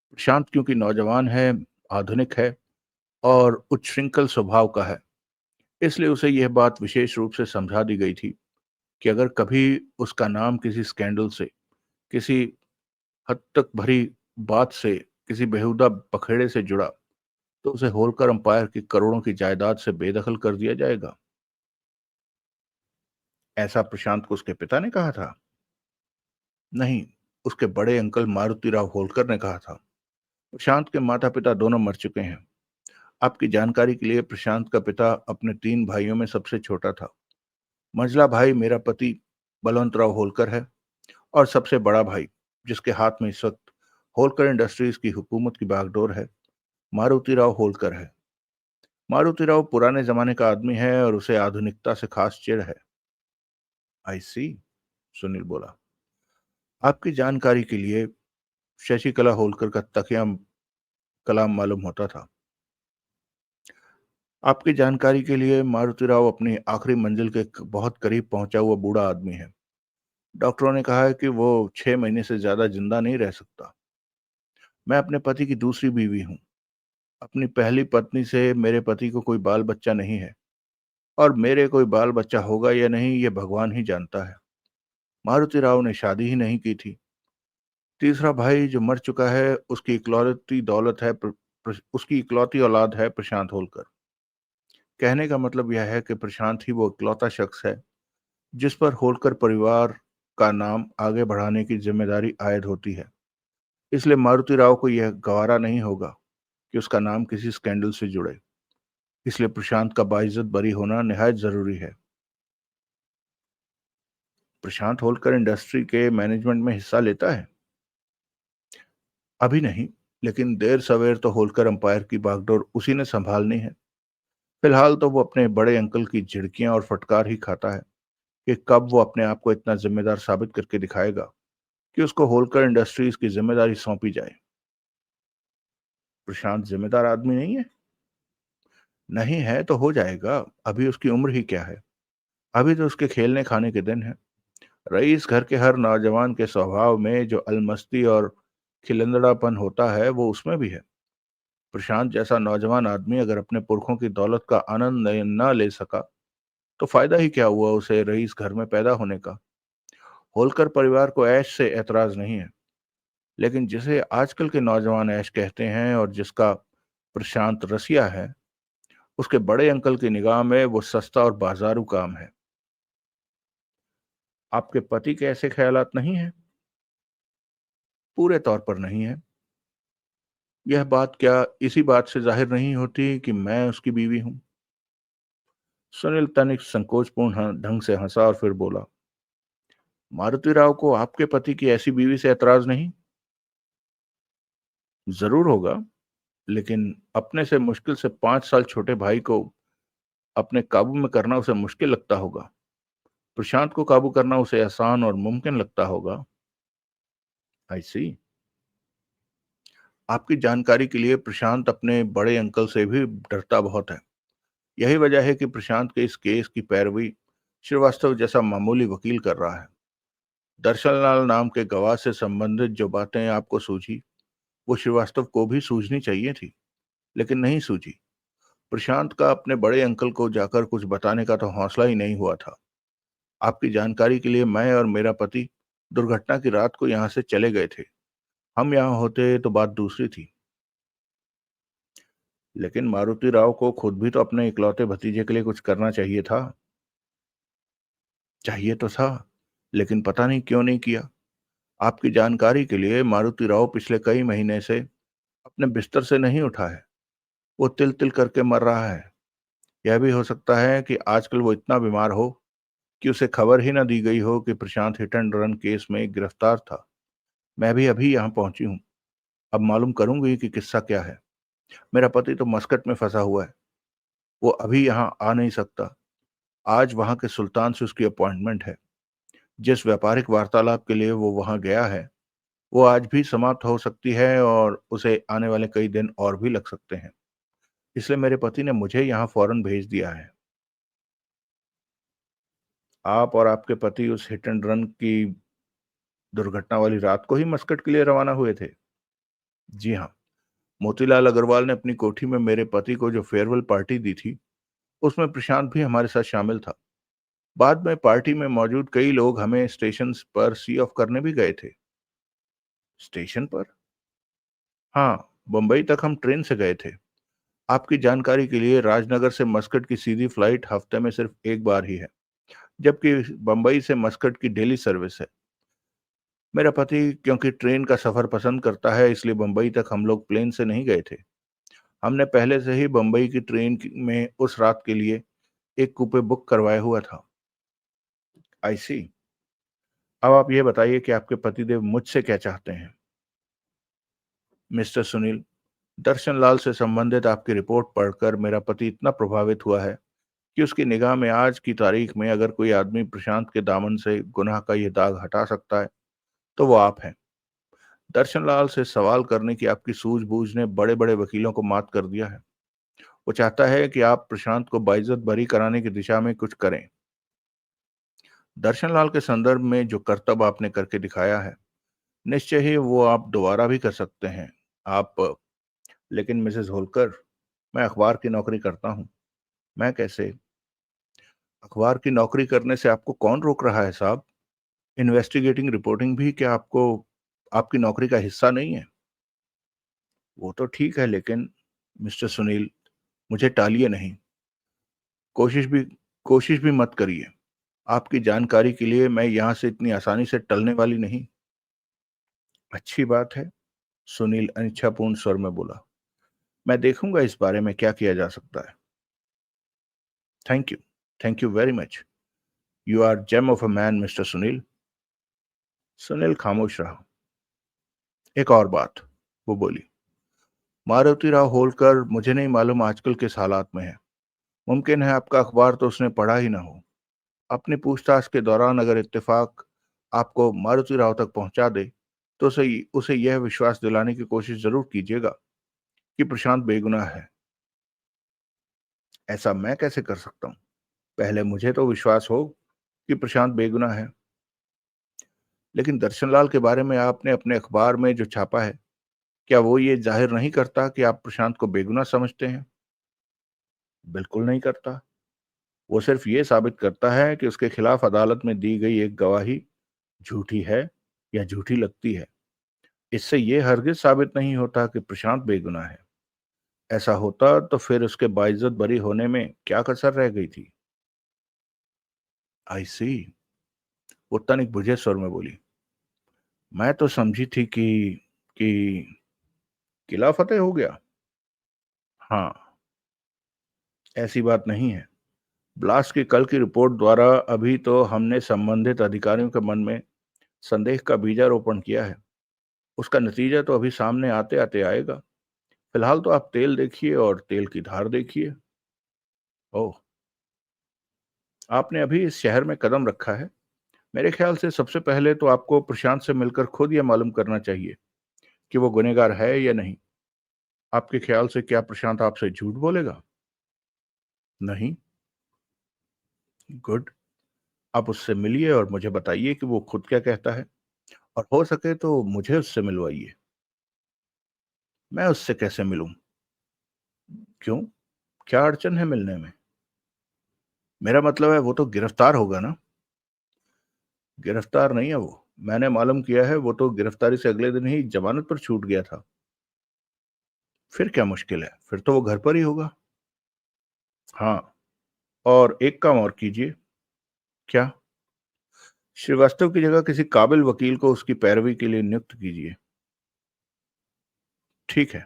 प्रशांत क्योंकि नौजवान है, आधुनिक है और उच्छृंखल स्वभाव का है, इसलिए उसे यह बात विशेष रूप से समझा दी गई थी कि अगर कभी उसका नाम किसी स्कैंडल से, किसी हद तक भरी बात से, किसी बेहुदा पखेड़े से जुड़ा, तो उसे होलकर अंपायर की करोड़ों की जायदाद से बेदखल कर दिया जाएगा। ऐसा प्रशांत को उसके पिता ने कहा था? नहीं, उसके बड़े अंकल मारुतिराव होलकर ने कहा था। प्रशांत के माता पिता दोनों मर चुके हैं। आपकी जानकारी के लिए प्रशांत का पिता अपने 3 भाइयों में सबसे छोटा था। मंझला भाई मेरा पति बलवंतराव होलकर है और सबसे बड़ा भाई, जिसके हाथ में इस वक्त होलकर इंडस्ट्रीज की हुकूमत की बागडोर है, मारुतिराव होलकर है। मारुतिराव पुराने जमाने का आदमी है और उसे आधुनिकता से खास चिढ़ है। आई सी, सुनील बोला। आपकी जानकारी के लिए शशिकला होलकर का तकिया कलाम मालूम होता था। आपकी जानकारी के लिए मारुतिराव अपनी आखिरी मंजिल के बहुत करीब पहुंचा हुआ बूढ़ा आदमी है। डॉक्टरों ने कहा है कि वो 6 महीने से ज्यादा जिंदा नहीं रह सकता। मैं अपने पति की दूसरी बीवी हूँ। अपनी पहली पत्नी से मेरे पति को कोई बाल बच्चा नहीं है और मेरे कोई बाल बच्चा होगा या नहीं ये भगवान ही जानता है। मारुति राव ने शादी ही नहीं की थी। तीसरा भाई जो मर चुका है उसकी इकलौती दौलत है उसकी इकलौती औलाद है प्रशांत होलकर। कहने का मतलब यह है कि प्रशांत ही वो इकलौता शख्स है जिस पर होलकर परिवार का नाम आगे बढ़ाने की जिम्मेदारी आयद होती है। इसलिए मारुति राव को यह गवारा नहीं होगा कि उसका नाम किसी स्कैंडल से जुड़े। इसलिए प्रशांत का बाइज्जत बरी होना निहायत जरूरी है। प्रशांत होलकर इंडस्ट्री के मैनेजमेंट में हिस्सा लेता है? अभी नहीं, लेकिन देर सवेर तो होलकर अंपायर की बागडोर उसी ने संभालनी है। फिलहाल तो वो अपने बड़े अंकल की झिड़कियां और फटकार ही खाता है कि कब वो अपने आप को इतना जिम्मेदार साबित करके दिखाएगा कि उसको होलकर इंडस्ट्रीज की जिम्मेदारी सौंपी जाए। प्रशांत जिम्मेदार आदमी नहीं है? नहीं है तो हो जाएगा। अभी उसकी उम्र ही क्या है। अभी तो उसके खेलने खाने के दिन है। रईस घर के हर नौजवान के स्वभाव में जो अलमस्ती और खिलंदड़ापन होता है वो उसमें भी है। प्रशांत जैसा नौजवान आदमी अगर अपने पुरखों की दौलत का आनंद न ले सका तो फायदा ही क्या हुआ उसे रईस घर में पैदा होने का। होलकर परिवार को ऐश से एतराज नहीं है, लेकिन जिसे आजकल के नौजवान ऐश कहते हैं और जिसका प्रशांत रसिया है, उसके बड़े अंकल की निगाह में वो सस्ता और बाजारू काम है। आपके पति के ऐसे ख्यालात नहीं है? पूरे तौर पर नहीं है। यह बात क्या इसी बात से ज़ाहिर नहीं होती कि मैं उसकी बीवी हूँ? सुनील तनिक संकोचपूर्ण ढंग से हँसा और फिर बोला, मारुति राव को आपके पति की ऐसी बीवी से ऐतराज़ नहीं? ज़रूर होगा, लेकिन अपने से मुश्किल से 5 साल छोटे भाई को अपने काबू में करना उसे मुश्किल लगता होगा। प्रशांत को काबू करना उसे आसान और मुमकिन लगता होगा। आई सी। आपकी जानकारी के लिए प्रशांत अपने बड़े अंकल से भी डरता बहुत है। यही वजह है कि प्रशांत के इस केस की पैरवी श्रीवास्तव जैसा मामूली वकील कर रहा है। दर्शनलाल नाम के गवाह से संबंधित जो बातें आपको सूझी, वो श्रीवास्तव को भी सूझनी चाहिए थी, लेकिन नहीं सूझी। प्रशांत का अपने बड़े अंकल को जाकर कुछ बताने का तो हौसला ही नहीं हुआ था। आपकी जानकारी के लिए मैं और मेरा पति दुर्घटना की रात को यहाँ से चले गए थे। हम यहाँ होते तो बात दूसरी थी। लेकिन मारुति राव को खुद भी तो अपने इकलौते भतीजे के लिए कुछ करना चाहिए था। चाहिए तो था, लेकिन पता नहीं क्यों नहीं किया। आपकी जानकारी के लिए मारुति राव पिछले कई महीने से अपने बिस्तर से नहीं उठा है। वो तिल तिल करके मर रहा है। यह भी हो सकता है कि आजकल वो इतना बीमार हो कि उसे खबर ही ना दी गई हो कि प्रशांत हिट एंड रन केस में गिरफ्तार था। मैं भी अभी यहाँ पहुंची हूँ। अब मालूम करूंगी कि किस्सा क्या है। मेरा पति तो मस्कट में फंसा हुआ है। वो अभी यहाँ आ नहीं सकता। आज वहाँ के सुल्तान से उसकी अपॉइंटमेंट है। जिस व्यापारिक वार्तालाप के लिए वो वहाँ गया है, वो आज भी समाप्त हो सकती है और उसे आने वाले कई दिन और भी लग सकते हैं। इसलिए मेरे पति ने मुझे यहाँ फौरन भेज दिया है। आप और आपके पति उस हिट एंड रन की दुर्घटना वाली रात को ही मस्कट के लिए रवाना हुए थे? जी हाँ। मोतीलाल अग्रवाल ने अपनी कोठी में मेरे पति को जो फेयरवेल पार्टी दी थी, उसमें प्रशांत भी हमारे साथ शामिल था। बाद में पार्टी में मौजूद कई लोग हमें स्टेशन पर सी ऑफ करने भी गए थे। स्टेशन पर? हाँ, बंबई तक हम ट्रेन से गए थे। आपकी जानकारी के लिए राजनगर से मस्कट की सीधी फ्लाइट हफ्ते में सिर्फ एक बार ही है, जबकि बंबई से मस्कट की डेली सर्विस है। मेरा पति क्योंकि ट्रेन का सफर पसंद करता है, इसलिए बंबई तक हम लोग प्लेन से नहीं गए थे। हमने पहले से ही बंबई की में उस रात के लिए एक कूपे बुक करवाया हुआ था। आई सी। अब आप ये बताइए कि आपके पतिदेव मुझसे क्या चाहते हैं? मिस्टर सुनील, दर्शनलाल से संबंधित आपकी रिपोर्ट पढ़कर मेरा पति इतना प्रभावित हुआ है कि उसकी निगाह में आज की तारीख में अगर कोई आदमी प्रशांत के दामन से गुनाह का ये दाग हटा सकता है, तो वो आप हैं। दर्शनलाल से सवाल करने की आपकी सूझबूझ ने बड़े बड़े वकीलों को मात कर दिया है। वो चाहता है कि आप प्रशांत को बाइज्जत बरी कराने की दिशा में कुछ करें। दर्शनलाल के संदर्भ में जो करतब आपने करके दिखाया है, निश्चय ही वो आप दोबारा भी कर सकते हैं। आप लेकिन मिसेस होलकर, मैं अखबार की नौकरी करता हूँ। मैं कैसे? अखबार की नौकरी करने से आपको कौन रोक रहा है साहब? इन्वेस्टिगेटिंग रिपोर्टिंग भी क्या आपको आपकी नौकरी का हिस्सा नहीं है? वो तो ठीक है, लेकिन मिस्टर सुनील, मुझे टालिए नहीं। कोशिश भी कोशिश भी मत करिए। आपकी जानकारी के लिए मैं यहाँ से इतनी आसानी से टलने वाली नहीं। अच्छी बात है, सुनील अनिच्छापूर्ण स्वर में बोला। मैं देखूंगा इस बारे में क्या किया जा सकता है। Thank you. Thank you very much. You are gem of a man mister Sunil. Sunil खामोश रहा। एक और बात, वो बोली, मारुति राव होलकर मुझे नहीं मालूम आजकल किस हालात में है। मुमकिन है आपका अखबार तो उसने पढ़ा ही ना हो। अपनी पूछताछ के दौरान अगर इत्तेफाक आपको मारुति राव तक पहुंचा दे, तो उसे उसे यह विश्वास दिलाने की कोशिश जरूर कीजिएगा कि प्रशांत बेगुनाह है। ऐसा मैं कैसे कर सकता हूँ? पहले मुझे तो विश्वास हो कि प्रशांत बेगुनाह है। लेकिन दर्शनलाल के बारे में आपने अपने अखबार में जो छापा है, क्या वो ये जाहिर नहीं करता कि आप प्रशांत को बेगुनाह समझते हैं? बिल्कुल नहीं करता। वो सिर्फ ये साबित करता है कि उसके खिलाफ अदालत में दी गई एक गवाही झूठी है या झूठी लगती है। इससे ये हरगिज साबित नहीं होता कि प्रशांत बेगुनाह है। ऐसा होता तो फिर उसके बाइज्जत बरी होने में क्या कसर रह गई थी? आई सी। वो तनिक बुझे स्वर में बोली, मैं तो समझी थी कि किला फतेह हो गया? हाँ, ऐसी बात नहीं है। ब्लास्ट की कल की रिपोर्ट द्वारा अभी तो हमने संबंधित अधिकारियों के मन में संदेह का बीजारोपण किया है। उसका नतीजा तो अभी सामने आते आते आएगा। फिलहाल तो आप तेल देखिए और तेल की धार देखिए। ओह, आपने अभी इस शहर में कदम रखा है। मेरे ख्याल से सबसे पहले तो आपको प्रशांत से मिलकर खुद यह मालूम करना चाहिए कि वो गुनहगार है या नहीं। आपके ख्याल से क्या प्रशांत आपसे झूठ बोलेगा? नहीं। गुड। आप उससे मिलिए और मुझे बताइए कि वो खुद क्या कहता है, और हो सके तो मुझे उससे मिलवाइए। मैं उससे कैसे मिलूं? क्यों? क्या अड़चन है मिलने में? मेरा मतलब है वो तो गिरफ्तार होगा ना। गिरफ्तार नहीं है वो। मैंने मालूम किया है वो तो गिरफ्तारी से अगले दिन ही जमानत पर छूट गया था। फिर क्या मुश्किल है? फिर तो वो घर पर ही होगा। हाँ, और एक काम और कीजिए। क्या? श्रीवास्तव की जगह किसी काबिल वकील को उसकी पैरवी के लिए नियुक्त कीजिए। ठीक है।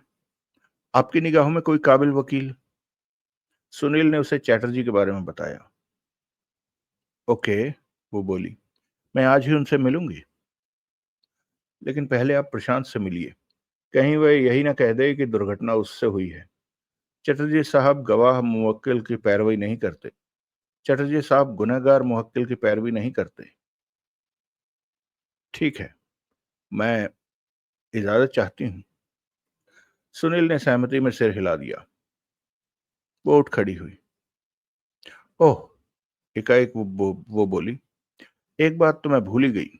आपकी निगाहों में कोई काबिल वकील? सुनील ने उसे चैटर्जी के बारे में बताया। ओके, वो बोली। मैं आज ही उनसे मिलूंगी। लेकिन पहले आप प्रशांत से मिलिए। कहीं वह यही ना कह दे कि दुर्घटना उससे हुई है। चटर्जी साहब गवाह मुवक्किल की पैरवी नहीं करते। चटर्जी साहब गुनहगार मुवक्किल की पैरवी नहीं करते। ठीक है, मैं इजाजत चाहती हूँ। सुनील ने सहमति में सिर हिला दिया। वो उठ खड़ी हुई। ओह, एकाएक वो बोली, एक बात तो मैं भूल ही गई।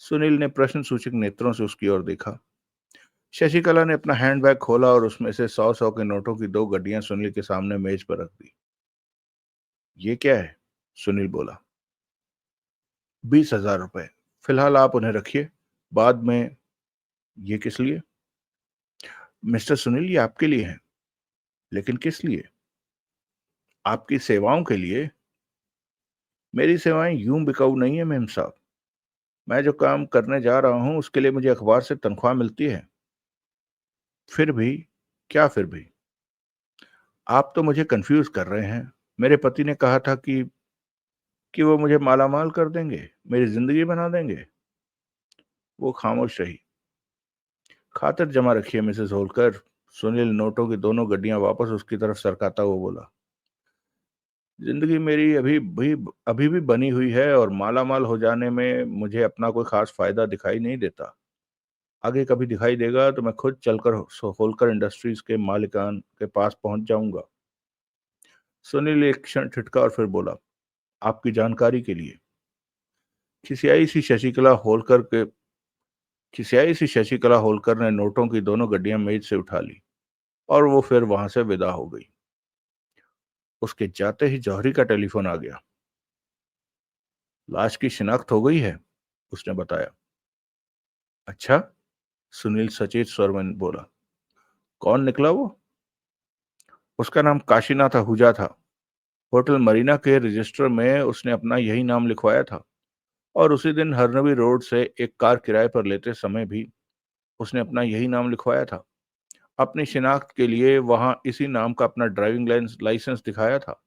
सुनील ने प्रश्न सूचक नेत्रों से उसकी ओर देखा। शशिकला ने अपना हैंडबैग खोला और उसमें से 100-100 के नोटों की 2 गड्डियां सुनील के सामने मेज पर रख दी। ये क्या है? सुनील बोला। 20,000 रुपए। फिलहाल आप उन्हें रखिए, बाद में। ये किस लिए? मिस्टर सुनील, ये आपके लिए है। लेकिन किस लिए? आपकी सेवाओं के लिए। मेरी सेवाएं यूं बिकाऊ नहीं है मेम साहब। मैं जो काम करने जा रहा हूं उसके लिए मुझे अखबार से तनख्वाह मिलती है। फिर भी? क्या फिर भी? आप तो मुझे कंफ्यूज कर रहे हैं। मेरे पति ने कहा था कि वो मुझे मालामाल कर देंगे, मेरी जिंदगी बना देंगे। वो खामोश रही। खातिर जमा रखिए मिसेस होलकर। सुनील नोटों की दोनों गड्डियां वापस उसकी तरफ सरकाता हुआ बोला। जिंदगी मेरी अभी भी बनी हुई है, और माला माल हो जाने में मुझे अपना कोई खास फायदा दिखाई नहीं देता। आगे कभी दिखाई देगा तो मैं खुद चलकर होलकर इंडस्ट्रीज के मालिकान के पास पहुंच जाऊंगा। सुनील एक क्षण ठिठका और फिर बोला, आपकी जानकारी के लिए। खिसियाई सी शशिकला होलकर के खिसियाई सी शशिकला होलकर ने नोटों की दोनों गड्डियां मेज से उठा ली, और वो फिर वहां से विदा हो गई। उसके जाते ही जौहरी का टेलीफोन आ गया। लाश की शिनाख्त हो गई है, उसने बताया। अच्छा? सुनील सचेत स्वर में बोला। कौन निकला वो? उसका नाम काशीनाथ आहूजा था। होटल मरीना के रजिस्टर में उसने अपना यही नाम लिखवाया था, और उसी दिन हरनवी रोड से एक कार किराए पर लेते समय भी उसने अपना यही नाम लिखवाया था। अपनी शिनाख्त के लिए वहां इसी नाम का अपना ड्राइविंग लाइसेंस दिखाया था।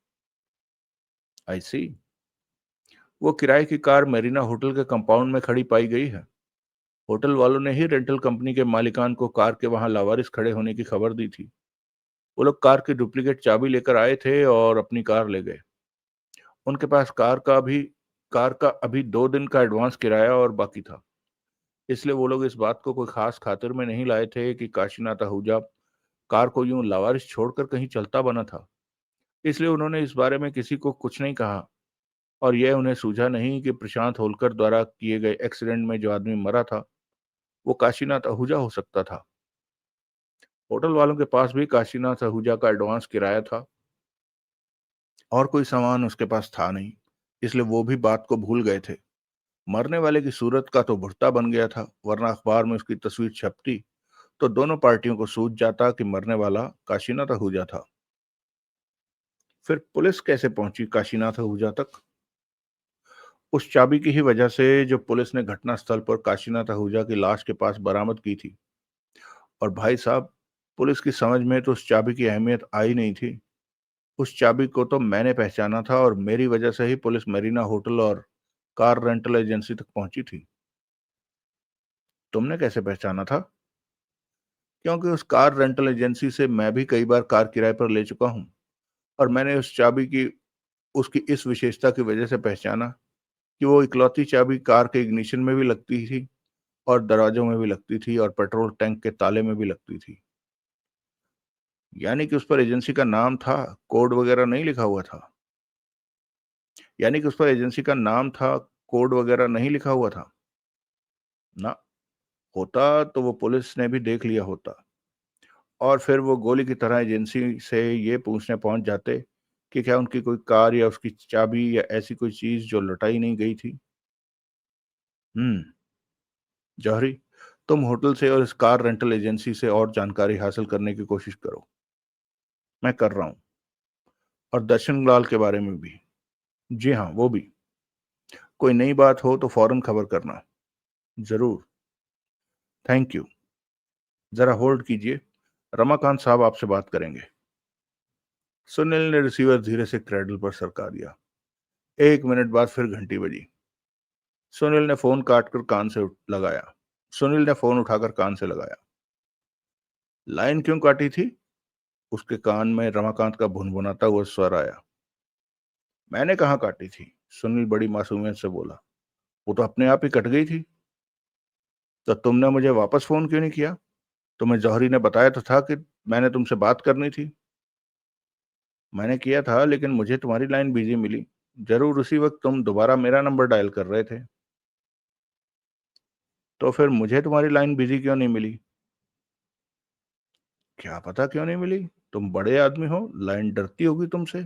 आई सी। वो किराए की कार मरीना होटल के कंपाउंड में खड़ी पाई गई है। होटल वालों ने ही रेंटल कंपनी के मालिकान को कार के वहां लावारिस खड़े होने की खबर दी थी। वो लोग कार की डुप्लीकेट चाबी लेकर आए थे और अपनी कार ले गए। उनके पास कार का अभी 2 दिन का एडवांस किराया और बाकी था। इसलिए वो लोग इस बात को कोई खास खातिर में नहीं लाए थे कि काशीनाथ आहूजा कार को यूं लावारिस छोड़कर कहीं चलता बना था। इसलिए उन्होंने इस बारे में किसी को कुछ नहीं कहा, और यह उन्हें सूझा नहीं कि प्रशांत होलकर द्वारा किए गए एक्सीडेंट में जो आदमी मरा था वो काशीनाथ आहूजा हो सकता था। होटल वालों के पास भी काशीनाथ आहूजा का एडवांस किराया था, और कोई सामान उसके पास था नहीं। इसलिए वो भी बात को भूल गए थे। मरने वाले की सूरत का तो भुट्टा बन गया था, वरना अखबार में उसकी तस्वीर छपती तो दोनों पार्टियों को सूझ जाता कि मरने वाला काशीनाथ आहूजा था। फिर पुलिस कैसे पहुंची काशीनाथ आहूजा तक? उस चाबी की ही वजह से जो पुलिस ने घटनास्थल पर काशीनाथ आहूजा की लाश के पास बरामद की थी, और भाई साहब, पुलिस की समझ में तो उस चाबी की अहमियत आई नहीं थी। उस चाबी को तो मैंने पहचाना था और मेरी वजह से ही पुलिस मरीना होटल और कार रेंटल एजेंसी तक पहुंची थी। तुमने कैसे पहचाना था? क्योंकि उस कार रेंटल एजेंसी से मैं भी कई बार कार किराए पर ले चुका हूं और मैंने उस चाबी की उसकी इस विशेषता की वजह से पहचाना कि वो इकलौती चाबी कार के इग्निशन में भी लगती थी और दरवाजों में भी लगती थी और पेट्रोल टैंक के ताले में भी लगती थी। यानी कि उस पर एजेंसी का नाम था, कोड वगैरह नहीं लिखा हुआ था। यानी कि उस पर एजेंसी का नाम था, कोड वगैरह नहीं लिखा हुआ था। ना, होता तो वो पुलिस ने भी देख लिया होता और फिर वो गोली की तरह एजेंसी से ये पूछने पहुंच जाते कि क्या उनकी कोई कार या उसकी चाबी या ऐसी कोई चीज जो लुटाई नहीं गई थी। हम्म। जौहरी, तुम होटल से और इस कार रेंटल एजेंसी से और जानकारी हासिल करने की कोशिश करो। मैं कर रहा हूं। और दर्शन लाल के बारे में भी। जी हाँ, वो भी। कोई नई बात हो तो फौरन खबर करना। जरूर। Thank you. जरा होल्ड कीजिए, रमाकांत साहब आपसे बात करेंगे। सुनील ने रिसीवर धीरे से क्रैडल पर सरका दिया। 1 मिनट बाद फिर घंटी बजी। सुनील ने फोन काटकर कान से लगाया। सुनील ने फोन उठाकर कान से लगाया। लाइन क्यों काटी थी? उसके कान में रमाकांत का भुनभुनाता हुआ स्वर आया। मैंने कहाँ काटी थी? सुनील बड़ी मासूमियत से बोला। वो तो अपने आप ही कट गई थी। तो तुमने मुझे वापस फोन क्यों नहीं किया? तुम्हें जौहरी ने बताया तो था कि मैंने तुमसे बात करनी थी। मैंने किया था, लेकिन मुझे तुम्हारी लाइन बिजी मिली। जरूर उसी वक्त तुम दोबारा मेरा नंबर डायल कर रहे थे। तो फिर मुझे तुम्हारी लाइन बिजी क्यों नहीं मिली? क्या पता क्यों नहीं मिली। तुम बड़े आदमी हो, लाइन डरती होगी तुमसे।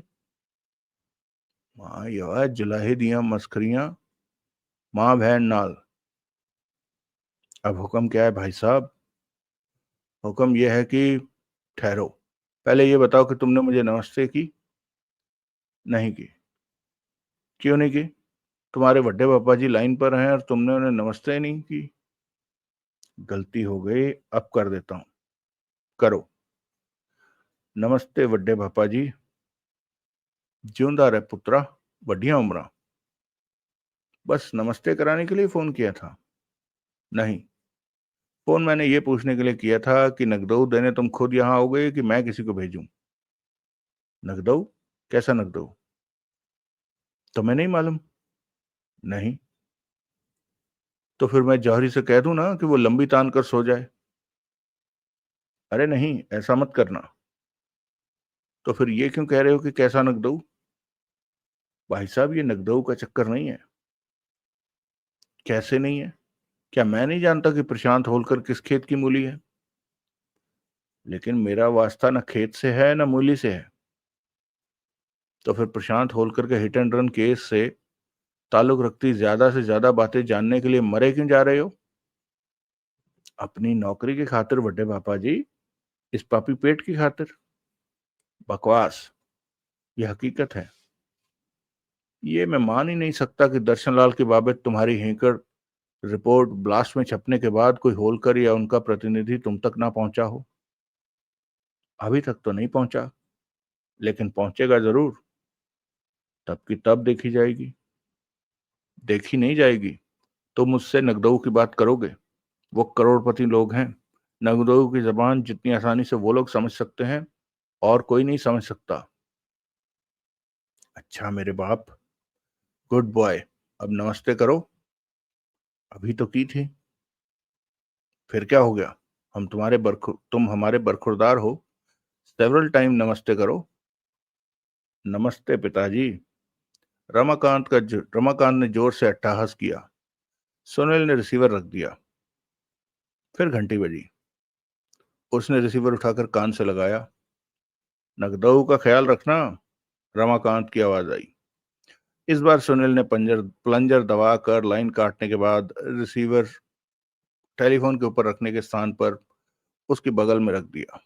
माँ यह जुलाहे दियां मस्करियां, माँ बहन नाल। अब हुक्म क्या है भाई साहब? हुक्म यह है कि ठहरो, पहले ये बताओ कि तुमने मुझे नमस्ते की? नहीं की। क्यों नहीं की? तुम्हारे बड़े पापा जी लाइन पर हैं और तुमने उन्हें नमस्ते नहीं की। गलती हो गई, अब कर देता हूं। करो। नमस्ते बड़े पापा जी। जिंदा रहे पुत्रा, बढ़िया उम्र। बस नमस्ते कराने के लिए फोन किया था? नहीं, फोन मैंने ये पूछने के लिए किया था कि नगदऊ देने तुम खुद यहाँ आओगे कि मैं किसी को भेजूं। नगदऊ? कैसा नगदऊ? तुम्हें नहीं मालूम? नहीं। तो फिर मैं जौहरी से कह दूं ना कि वो लंबी तान कर सो जाए। अरे नहीं, ऐसा मत करना। तो फिर ये क्यों कह रहे हो कि कैसा नगदऊ? भाई साहब, ये नगदऊ का चक्कर नहीं है। कैसे नहीं है? क्या मैं नहीं जानता कि प्रशांत होलकर किस खेत की मूली है? लेकिन मेरा वास्ता न खेत से है न मूली से है। तो फिर प्रशांत होलकर के हिट एंड रन केस से ताल्लुक रखती ज्यादा से ज्यादा बातें जानने के लिए मरे क्यों जा रहे हो? अपनी नौकरी की खातिर बड़े पापा जी, इस पापी पेट की खातिर? बकवास। ये हकीकत है। ये मैं मान ही नहीं सकता कि दर्शनलाल की बाबत तुम्हारी हेंकड़ रिपोर्ट ब्लास्ट में छपने के बाद कोई होलकर या उनका प्रतिनिधि तुम तक ना पहुंचा हो। अभी तक तो नहीं पहुंचा, लेकिन पहुंचेगा जरूर। तब की तब देखी जाएगी। देखी नहीं जाएगी। तुम मुझसे नगदऊ की बात करोगे? वो करोड़पति लोग हैं। नगदऊ की जबान जितनी आसानी से वो लोग समझ सकते हैं, और कोई नहीं समझ सकता। अच्छा मेरे बाप, गुड बॉय। अब नमस्ते करो। अभी तो की थी। फिर क्या हो गया? तुम हमारे बरखुरदार हो। सेवरल टाइम नमस्ते करो। नमस्ते पिताजी। रमाकांत ने जोर से अट्टहास किया। सुनील ने रिसीवर रख दिया। फिर घंटी बजी। उसने रिसीवर उठाकर कान से लगाया। नगदऊ का ख्याल रखना, रमाकांत की आवाज आई। इस बार सुनील ने प्लंजर दबाकर लाइन काटने के बाद रिसीवर टेलीफोन के ऊपर रखने के स्थान पर उसकी बगल में रख दिया।